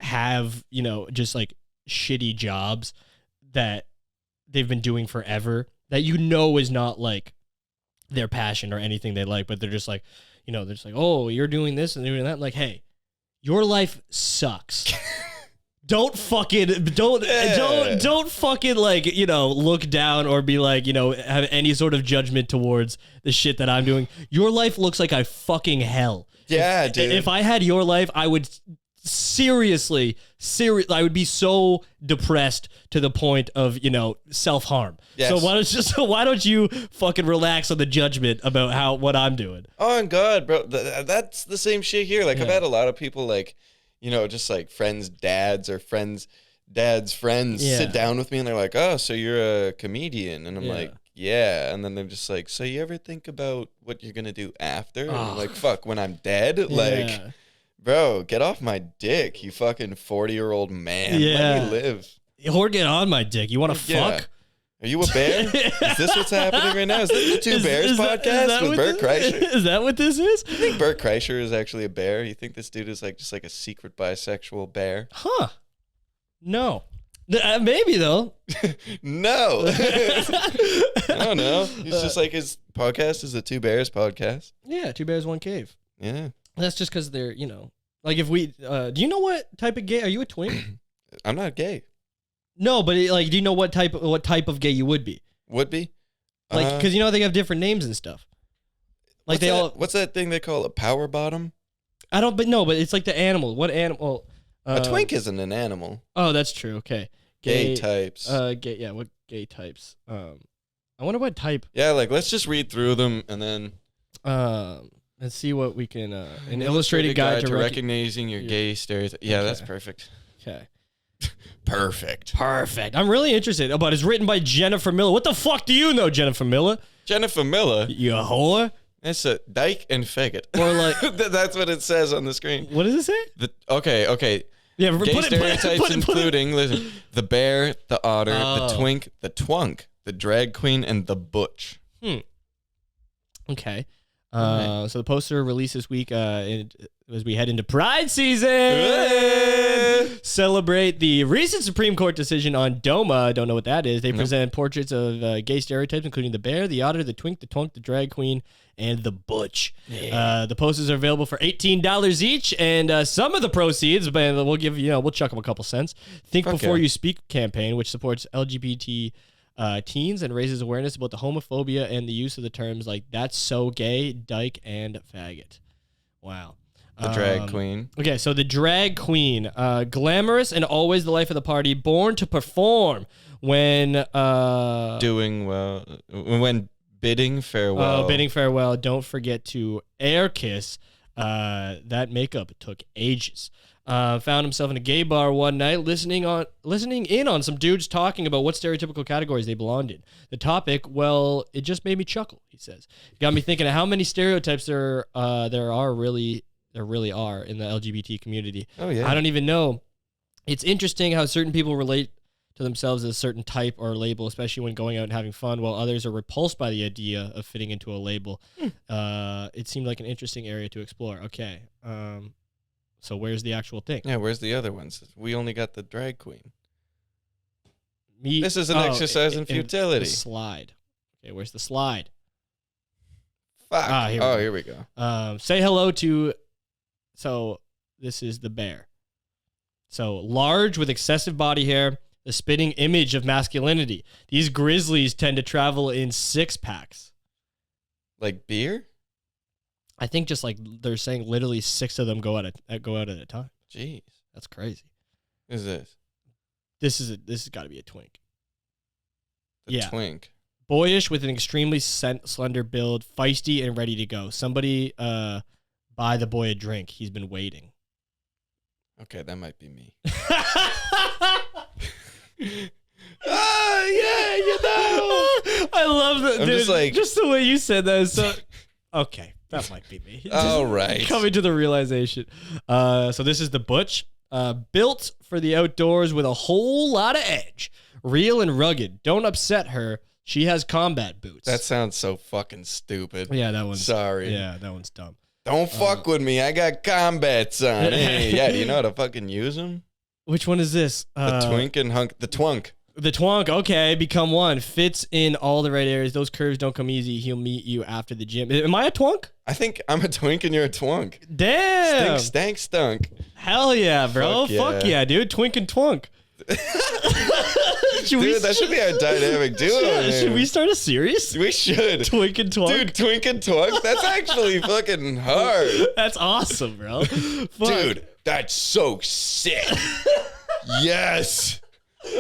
have just like shitty jobs that they've been doing forever that is not like their passion or anything they like, but they're just like they're just like, oh, you're doing this and doing that. Like, hey, your life sucks. Don't fucking like look down or be like have any sort of judgment towards the shit that I'm doing. Your life looks like a fucking hell. Yeah, dude. If I had your life, I would seriously, I would be so depressed to the point of self-harm. Yes. So why don't you fucking relax on the judgment about what I'm doing? Oh God, bro, that's the same shit here. Like I've had a lot of people like, just like friends' dads or friends' dads' friends sit down with me and they're like, "Oh, so you're a comedian?" And I'm like, "Yeah." And then they're just like, "So you ever think about what you're gonna do after?" And I'm like, "Fuck, when I'm dead?" Like, bro, get off my dick, you fucking 40-year-old man. Yeah. Let me live. Or get on my dick. You want to Yeah. fuck? Are you a bear? Is this what's happening right now? Is this the Two Bears podcast with Bert Kreischer? Is that what this is? You think Bert Kreischer is actually a bear? You think this dude is like just like a secret bisexual bear? Huh. No. Maybe, though. No. I don't know. He's just like his podcast is the Two Bears podcast. Yeah, Two Bears, One Cave. Yeah. That's just because they're, like if we, do you know what type of gay, are you a twink? I'm not gay. No, but like, do you know what type of gay you would be? Would be? Like, because they have different names and stuff. Like what's that thing they call a power bottom? but it's like the animal. What animal? A twink isn't an animal. Oh, that's true. Okay. Gay types. Gay. Yeah. What gay types? I wonder what type. Yeah, like let's just read through them and then. And see what we can. An illustrated guide to recognizing your gay stereotype. Yeah, that's perfect. Okay. Perfect. I'm really interested. But it's written by Jennifer Miller. What the fuck do you know, Jennifer Miller? Jennifer Miller. You whore. It's a dyke and faggot. Or like that's what it says on the screen. What does it say? Okay. Yeah, gay stereotypes including listen, the bear, the otter, the twink, the twunk, the drag queen, and the butch. Okay. Right. So the poster released this week as we head into Pride season. Celebrate the recent Supreme Court decision on DOMA. Don't know what that is. They present portraits of gay stereotypes, including the bear, the otter, the twink, the twunk, the drag queen, and the butch. Yeah. The posters are available for $18 each, and some of the proceeds, we'll give we'll chuck them a couple cents. Think Before You Speak campaign, which supports LGBT teens and raises awareness about the homophobia and the use of the terms like "that's so gay," "dyke," and "faggot." Wow. The drag queen. Okay, so the drag queen, glamorous and always the life of the party, born to perform when doing well, when bidding farewell. Bidding farewell. Don't forget to air kiss. That makeup took ages. Found himself in a gay bar one night, listening in on some dudes talking about what stereotypical categories they belonged in. The topic, well, it just made me chuckle. He says, got me thinking of how many stereotypes there really are in the LGBT community. Oh yeah. I don't even know. It's interesting how certain people relate to themselves as a certain type or label, especially when going out and having fun, while others are repulsed by the idea of fitting into a label. It seemed like an interesting area to explore. Okay. So where's the actual thing? Yeah, where's the other ones? We only got the drag queen. Me, this is an exercise in futility. The slide. Okay, where's the slide? Fuck. Here we go. Say hello to... So this is the bear. So large with excessive body hair, the spitting image of masculinity. These grizzlies tend to travel in 6-packs. Like beer? I think just like they're saying literally 6 of them go out at a time. Jeez. That's crazy. What is this? This has got to be a twink. The twink. Boyish with an extremely slender build, feisty and ready to go. Somebody buy the boy a drink. He's been waiting. Okay, that might be me. I love that. I'm Dude, just the way you said that is so... Okay, that might be me. All right. Coming to the realization. So this is the butch. Built for the outdoors with a whole lot of edge. Real and rugged. Don't upset her. She has combat boots. That sounds so fucking stupid. Yeah, that one's... Sorry. Yeah, that one's dumb. Don't fuck with me. I got combats on. Hey, yeah, do you know how to fucking use them? Which one is this? The twink and hunk. The twunk. The twunk. Okay, become one. Fits in all the right areas. Those curves don't come easy. He'll meet you after the gym. Am I a twunk? I think I'm a twink and you're a twunk. Damn. Stink, stunk. Hell yeah, bro. Fuck yeah, dude. Twink and twunk. Dude, that should be our dynamic duo. Should we start a series? We should. Twink and twunk. Dude, twink and twunk. That's actually fucking hard. That's awesome, bro. Dude, that's so sick. Yes.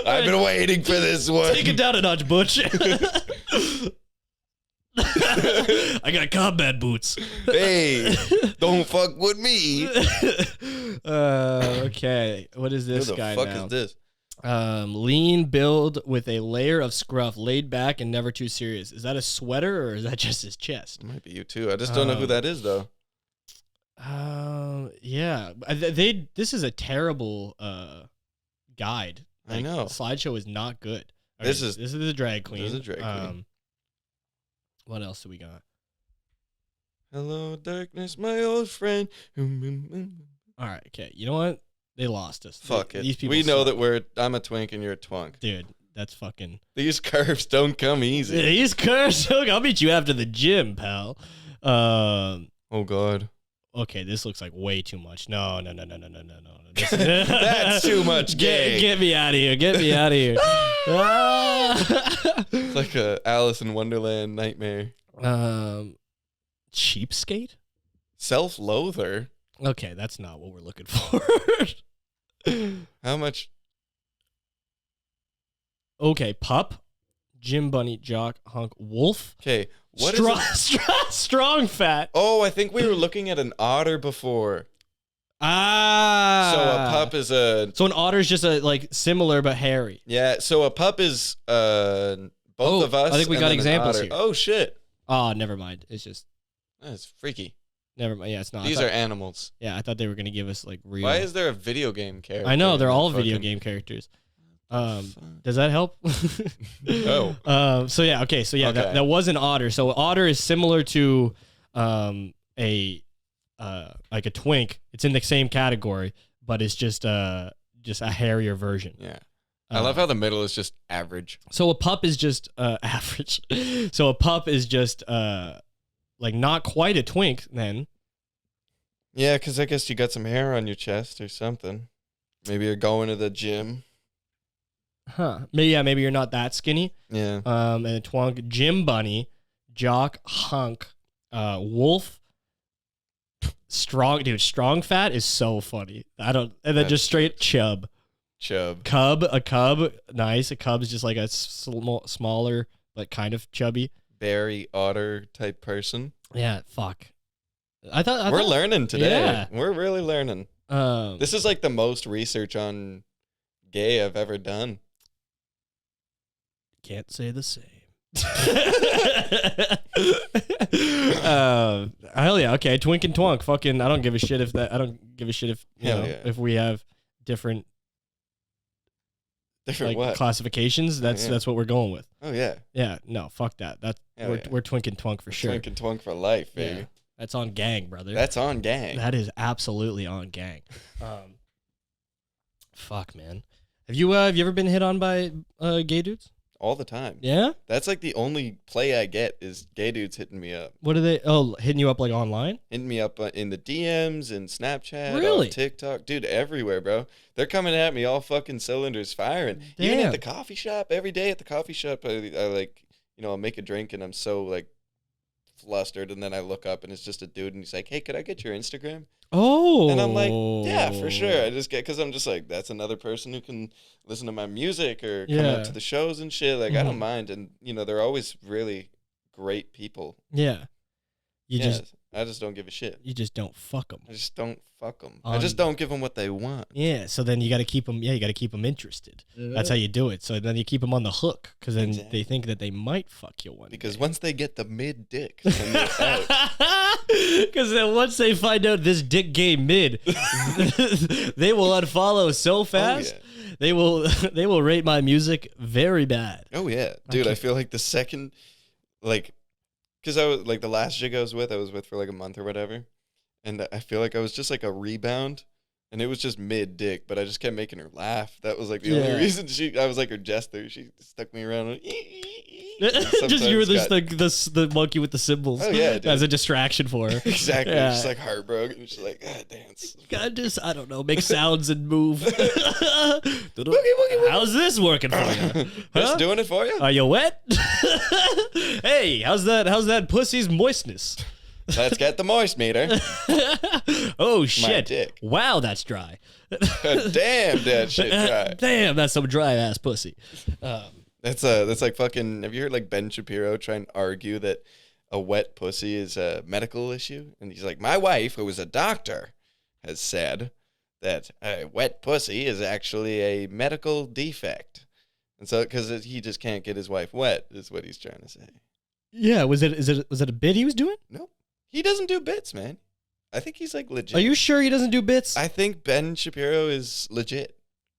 I've been waiting for this one. Take it down a notch, Butch. I got combat boots. Hey, don't fuck with me. Okay. What is this guy now? Who the fuck is this? Lean build with a layer of scruff, laid back and never too serious. Is that a sweater or is that just his chest? It might be you too. I just don't know who that is though. Yeah. This is a terrible guide. Like, I know. The slideshow is not good. This is the drag queen. This is a drag queen. What else do we got? Hello, darkness, my old friend. All right. Okay. You know what? They lost us. Fuck it. These people we know suck. that I'm a twink and you're a twunk. Dude, that's fucking... These curves don't come easy. These curves, I'll meet you after the gym, pal. Oh, God. Okay, this looks like way too much. No. That's too much gay. Get me out of here. Get me out of here. It's like a Alice in Wonderland nightmare. Cheapskate? Self-loather? Okay, that's not what we're looking for. How much? Okay, pup, gym bunny, jock, hunk, wolf. Okay, what is strong fat. Oh, I think we were looking at an otter before. Ah. So a pup is a... So an otter is just similar but hairy. Yeah, so a pup is both of us. I think we got examples here. here. Oh, shit. Oh, never mind. It's just... That's freaky. Never mind. Yeah, it's not. These are animals. Yeah, I thought they were going to give us real... Why is there a video game character? I know, they're all video game characters. Does that help? No. So yeah, okay. So yeah, that was an otter. So otter is similar to a like a twink. It's in the same category, but it's just a hairier version. Yeah. I love how the middle is just average. So a pup is just average. So a pup is just like not quite a twink then. Yeah, because I guess you got some hair on your chest or something. Maybe you're going to the gym. Huh. Maybe you're not that skinny. Yeah. And a twunk, Jim Bunny, Jock, Hunk, Wolf, Strong Fat is so funny. And then just straight Chub. Cub, a cub, nice. A cub is just like a smaller, but kind of chubby. Berry otter type person. Yeah, fuck. I thought we're learning today. Yeah. We're really learning. This is like the most research on gay I've ever done. Can't say the same. Hell yeah. Okay, Twink and Twunk. Fucking, I don't give a shit if if we have different like what? classifications. That's what we're going with. Oh yeah. Yeah. No, fuck that. We're Twink and Twunk for sure. Twink and Twunk for life, baby. Yeah. That's on gang, brother. That's on gang. That is absolutely on gang. Fuck, man. Have you ever been hit on by gay dudes? All the time. Yeah? That's like the only play I get is gay dudes hitting me up. What are they? Oh, hitting you up like online? Hitting me up in the DMs and Snapchat, really? TikTok. Dude, everywhere, bro. They're coming at me all fucking cylinders firing. Damn. Even at the coffee shop, every day at the coffee shop, I like, I'll make a drink and I'm so like flustered, and then I look up and it's just a dude and he's like, hey, could I get your Instagram? Oh. And I'm like, yeah, for sure. I just get, because I'm just like, that's another person who can listen to my music or come out to the shows and shit. Like, I don't mind. And, they're always really great people. Yeah. I just don't give a shit. You just don't fuck them. I just don't fuck them. I just don't give them what they want. Yeah, so then you got to keep them, you got to keep them interested. That's how you do it. So then you keep them on the hook, because then they think that they might fuck you one day. Because once they get the mid-dick, then they're out. Because then once they find out this dick game mid, they will unfollow so fast. Oh, yeah. They will rate my music very bad. Oh, yeah. Dude, I feel like the second, like... Because I was, like, the last jig I was with for, like, a month or whatever. And I feel like I was just, like, a rebound. And it was just mid-dick, but I just kept making her laugh. That was, like, the only reason I was, like, her jester. She stuck me around. Just you were the monkey with the cymbals. Oh, yeah, dude. As a distraction for her. Exactly. Yeah. She's, like, heartbroken. She's like, dance. God, I don't know, make sounds and move. How's this working for you? Just doing it for you? Are you wet? Hey, how's that pussy's moistness? Let's get the moist meter. Oh shit! My dick. Wow, that's dry. Damn, that shit dry. Damn, that's some dry ass pussy. That's like fucking. Have you heard like Ben Shapiro try and argue that a wet pussy is a medical issue? And he's like, my wife, who is a doctor, has said that a wet pussy is actually a medical defect, and so because he just can't get his wife wet is what he's trying to say. Yeah, was it a bit he was doing? Nope. He doesn't do bits, man. I think he's like legit. Are you sure he doesn't do bits? I think Ben Shapiro is legit.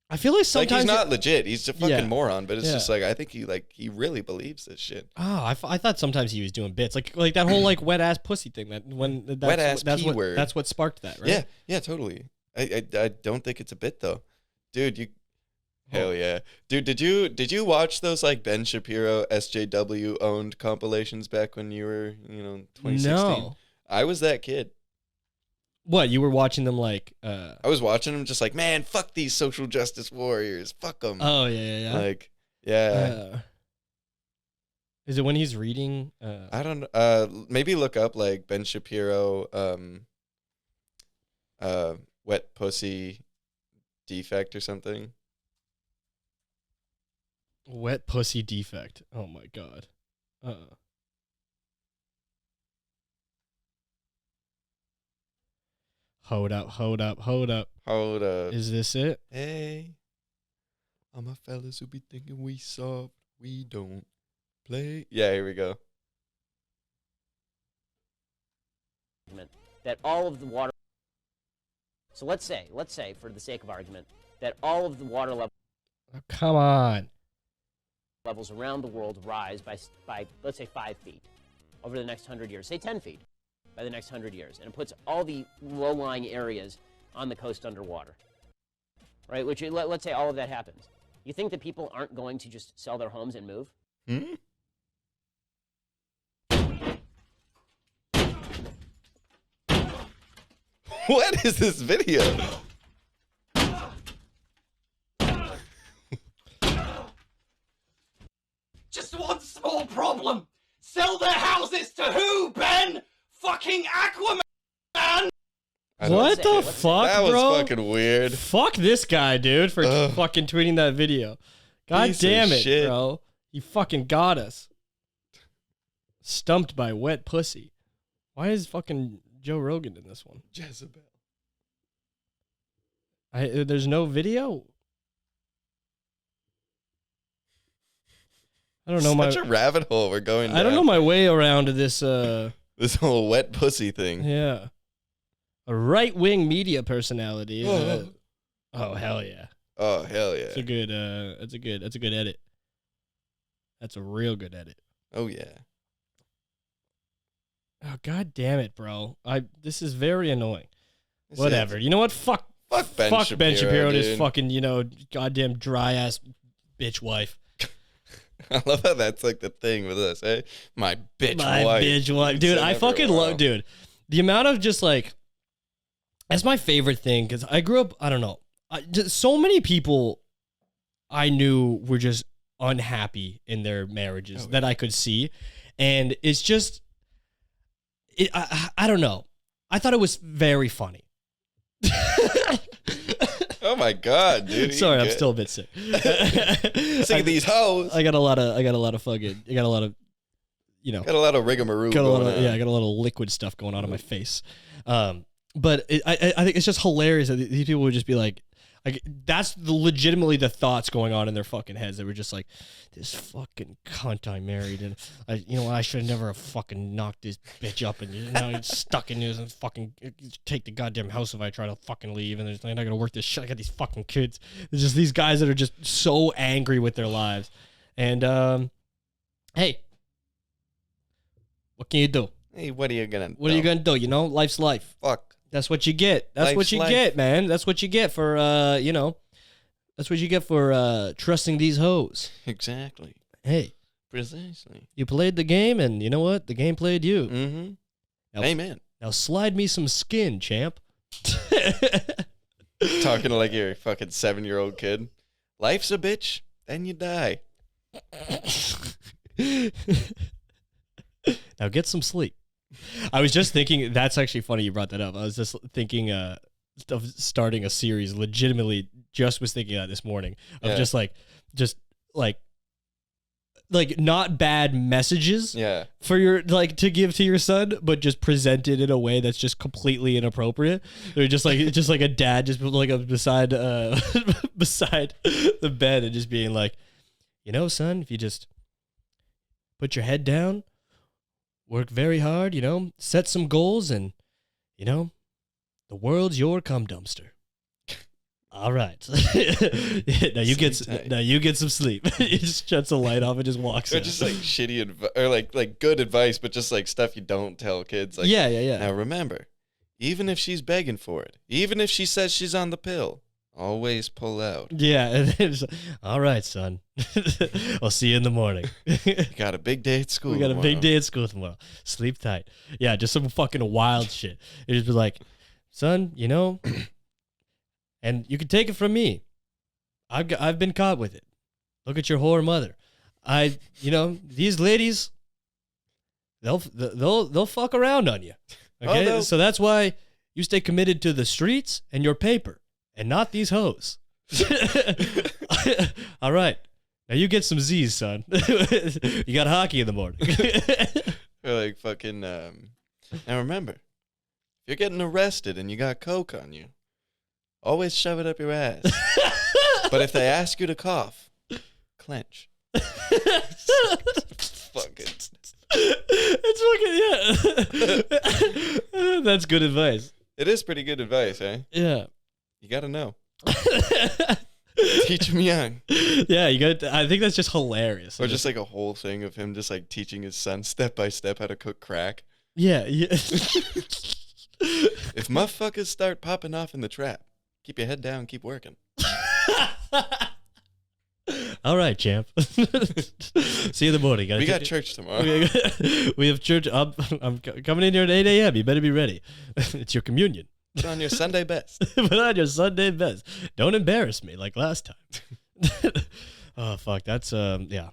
I feel like sometimes he's not legit. He's a fucking moron. But it's just like I think he really believes this shit. Oh, I thought sometimes he was doing bits, like that whole like wet ass pussy thing. Wet ass P word. That's what sparked that, right? Yeah, totally. I don't think it's a bit though, dude. Hell yeah, dude. Did you watch those like Ben Shapiro SJW owned compilations back when you were 2016? No. I was that kid. What, you were watching them like... I was watching them just like, man, fuck these social justice warriors. Fuck them. Oh, yeah. Like, yeah. Is it when he's reading? I don't know. Maybe look up like Ben Shapiro wet pussy defect or something. Wet pussy defect. Oh, my God. Hold up. Is this it? Hey, all my fellas who be thinking we soft, we don't play. Yeah, here we go. That all of the water. So let's say, for the sake of argument, that all of the water levels. Oh, come on. Levels around the world rise by let's say 5 feet over the next 100 years. Say 10 feet. by the next 100 years, and it puts all the low-lying areas on the coast underwater, right? Which, let's say all of that happens. You think that people aren't going to just sell their homes and move? Hmm? What is this video? Just one small problem. Sell their houses to who, Ben? Fucking Aquaman! What the What's that? fuck, That was bro? fucking weird. Fuck this guy, dude, for Ugh. fucking tweeting that video. God Piece of damn it, shit. bro. He fucking got us. Stumped by wet pussy. Why is fucking Joe Rogan in this one? Jezebel. There's no video? I don't know Such a rabbit hole we're going down. I don't know my way around this This whole wet pussy thing. yeah. A right-wing media personality. Oh hell yeah. Oh, hell yeah. That's a good that's a good edit. That's a real good edit. Oh, yeah. Oh god damn it, bro. This is very annoying. This Whatever. is- You know what? Fuck Fuck Ben fuck Ben Shapiro and his dude. fucking, goddamn dry ass bitch wife. I love how that's like the thing with us, eh? My bitch My wife. bitch wife. It's Dude, so I never fucking wow. love, dude. The amount of just like, that's my favorite thing because I grew up, I don't know. Just so many people I knew were just unhappy in their marriages that I could see. And it's just, I don't know. I thought it was very funny. Oh my god, dude. Sorry, you I'm good? still a bit sick. Sick of these hoes. I got a lot of fucking, I got a lot of, Got a lot of rigmarole got a lot going of, on. yeah, I got a lot of liquid stuff going on my face. But I think it's just hilarious that these people would just be like that's legitimately the thoughts going on in their fucking heads. They were just like, this fucking cunt I married, and I should have never have fucking knocked this bitch up, and now he's stuck in this and fucking take the goddamn house if I try to fucking leave, and I'm not gonna work this shit. I got these fucking kids. There's just these guys that are just so angry with their lives, and hey, what can you do? Hey, what are you gonna What are you gonna do? Life's life. Fuck. That's what you get. That's what Life's you life. get, man. That's what you get for that's what you get for trusting these hoes. Exactly. Hey, Precisely. you played the game, and you know what? The game played you. Mm-hmm. Now- Amen. Now slide me some skin, champ. Talking to like your fucking 7-year-old kid. Life's a bitch, then you die. Now get some sleep. I was just thinking, that's actually funny you brought that up. I was just thinking of starting a series, legitimately just was thinking that this morning, of Yeah. just not bad messages Yeah. for your, to give to your son, but just presented in a way that's just completely inappropriate. They're just like a dad just beside beside the bed and just being like, son, if you just put your head down, work very hard, set some goals, and, the world's your cum dumpster. All right. now you get some sleep. He just shuts the light off and just walks Or in. just like shitty advice, or like good advice, but just like stuff you don't tell kids. Like, yeah. Now remember, even if she's begging for it, even if she says she's on the pill, always pull out. Yeah. And then it's like, all right, son. I'll see you in the morning. You got a big day at school. We got a tomorrow. big day at school tomorrow. Sleep tight. Yeah, just some fucking wild shit. It just be like, son, and you can take it from me. I've been caught with it. Look at your whore mother. These ladies, they'll fuck around on you. Okay, they'll- so that's why you stay committed to the streets and your paper, and not these hoes. All right, now you get some Z's, son. You got hockey in the morning. Or like fucking. Now remember, if you're getting arrested and you got coke on you, always shove it up your ass. But if they ask you to cough, clench. Fucking. It's fucking, yeah. That's good advice. It is pretty good advice, eh? Yeah. You gotta know. Teach him young. Yeah, I think that's just hilarious. Or just like a whole thing of him just like teaching his son step by step how to cook crack. Yeah. If motherfuckers start popping off in the trap, keep your head down, keep working. All right, champ. See you in the morning. We got church tomorrow. We have church. I'm coming in here at 8 a.m. You better be ready. It's your communion. Put on your Sunday best. Put on your Sunday best. Don't embarrass me like last time. Oh, fuck. That's, yeah.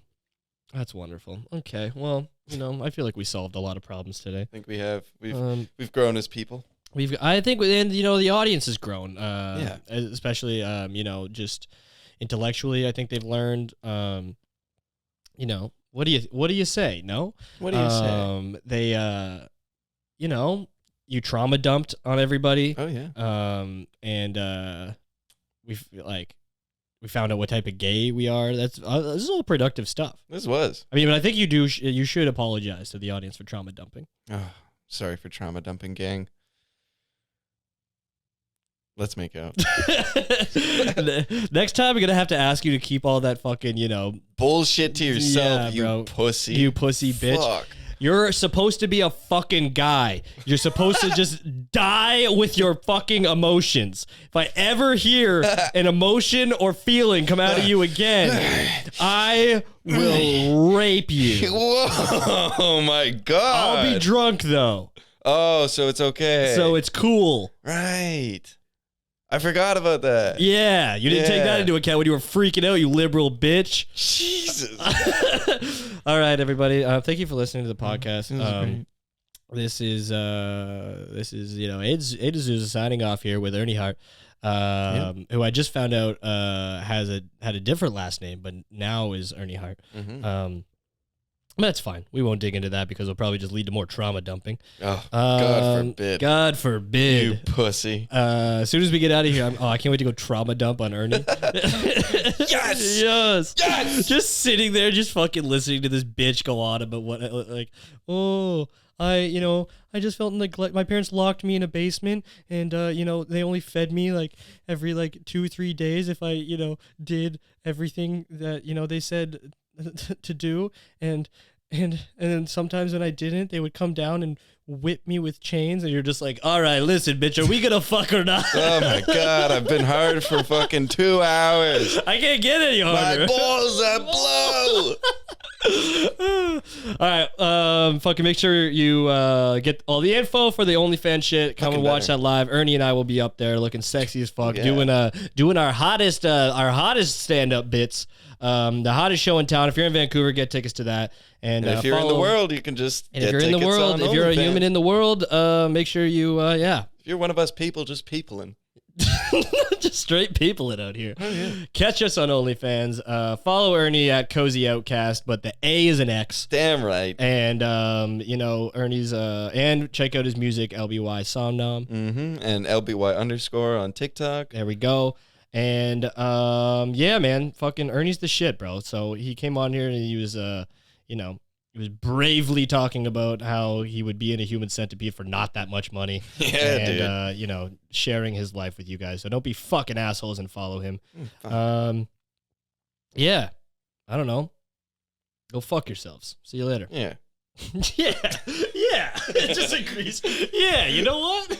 That's wonderful. Okay. Well, I feel like we solved a lot of problems today. I think we have. We've grown as people. I think, and the audience has grown. Yeah. Especially, just intellectually, I think they've learned. What do you say? No. What do you say? They, you trauma dumped on everybody. Oh yeah. And we found out what type of gay we are. This is all productive stuff. This was. I mean, but I think you should apologize to the audience for trauma dumping. Oh, sorry for trauma dumping, gang. Let's make out. Next time, I'm gonna have to ask you to keep all that fucking, bullshit to yourself, yeah, bro. you pussy. You pussy bitch. Fuck. You're supposed to be a fucking guy. You're supposed to just die with your fucking emotions. If I ever hear an emotion or feeling come out of you again, I will rape you. Whoa, oh my God. I'll be drunk, though. Oh, so it's okay. So it's cool. Right. I forgot about that. Yeah, you didn't take that into account when you were freaking out, you liberal bitch. Jesus. All right, everybody. Thank you for listening to the podcast. This is great. This is A to Zoo's signing off here with Ernie Hart, who I just found out had a different last name, but now is Ernie Hart. Mm-hmm. That's fine. We won't dig into that because it'll probably just lead to more trauma dumping. Oh, God forbid. God forbid. You pussy. As soon as we get out of here, I can't wait to go trauma dump on Ernie. Yes! Yes! Yes! Just sitting there, just fucking listening to this bitch go on about what, I just felt neglect. My parents locked me in a basement and, they only fed me every 2-3 days if I, did everything that, they said to do. And then sometimes when I didn't, they would come down and whip me with chains. And you're just like, all right, listen, bitch, are we going to fuck or not? Oh my God, I've been hard for fucking 2 hours. I can't get any harder. My balls are blow. All right, fucking make sure you get all the info for the OnlyFans shit. Come and watch that live. Ernie and I will be up there looking sexy as fuck, doing our hottest stand-up bits. The hottest show in town. If you're in Vancouver, get tickets to that. And if you're in the world, you can just get tickets on OnlyFans. If you're a human in the world, make sure you If you're one of us people, just peopling. Just straight people it out here. Oh, yeah. Catch us on OnlyFans. Follow Ernie at Cozy Outcast, but the A is an X. Damn right. And Ernie's and check out his music, LBY Somnom. Mm-hmm. And LBY_ on TikTok. There we go. And yeah, man, fucking Ernie's the shit, bro. So he came on here and he was he was bravely talking about how he would be in a human centipede for not that much money. Yeah, dude. Sharing his life with you guys. So don't be fucking assholes and follow him. Yeah. I don't know. Go fuck yourselves. See you later. Yeah. Yeah. Yeah. It just agrees. Yeah, you know what?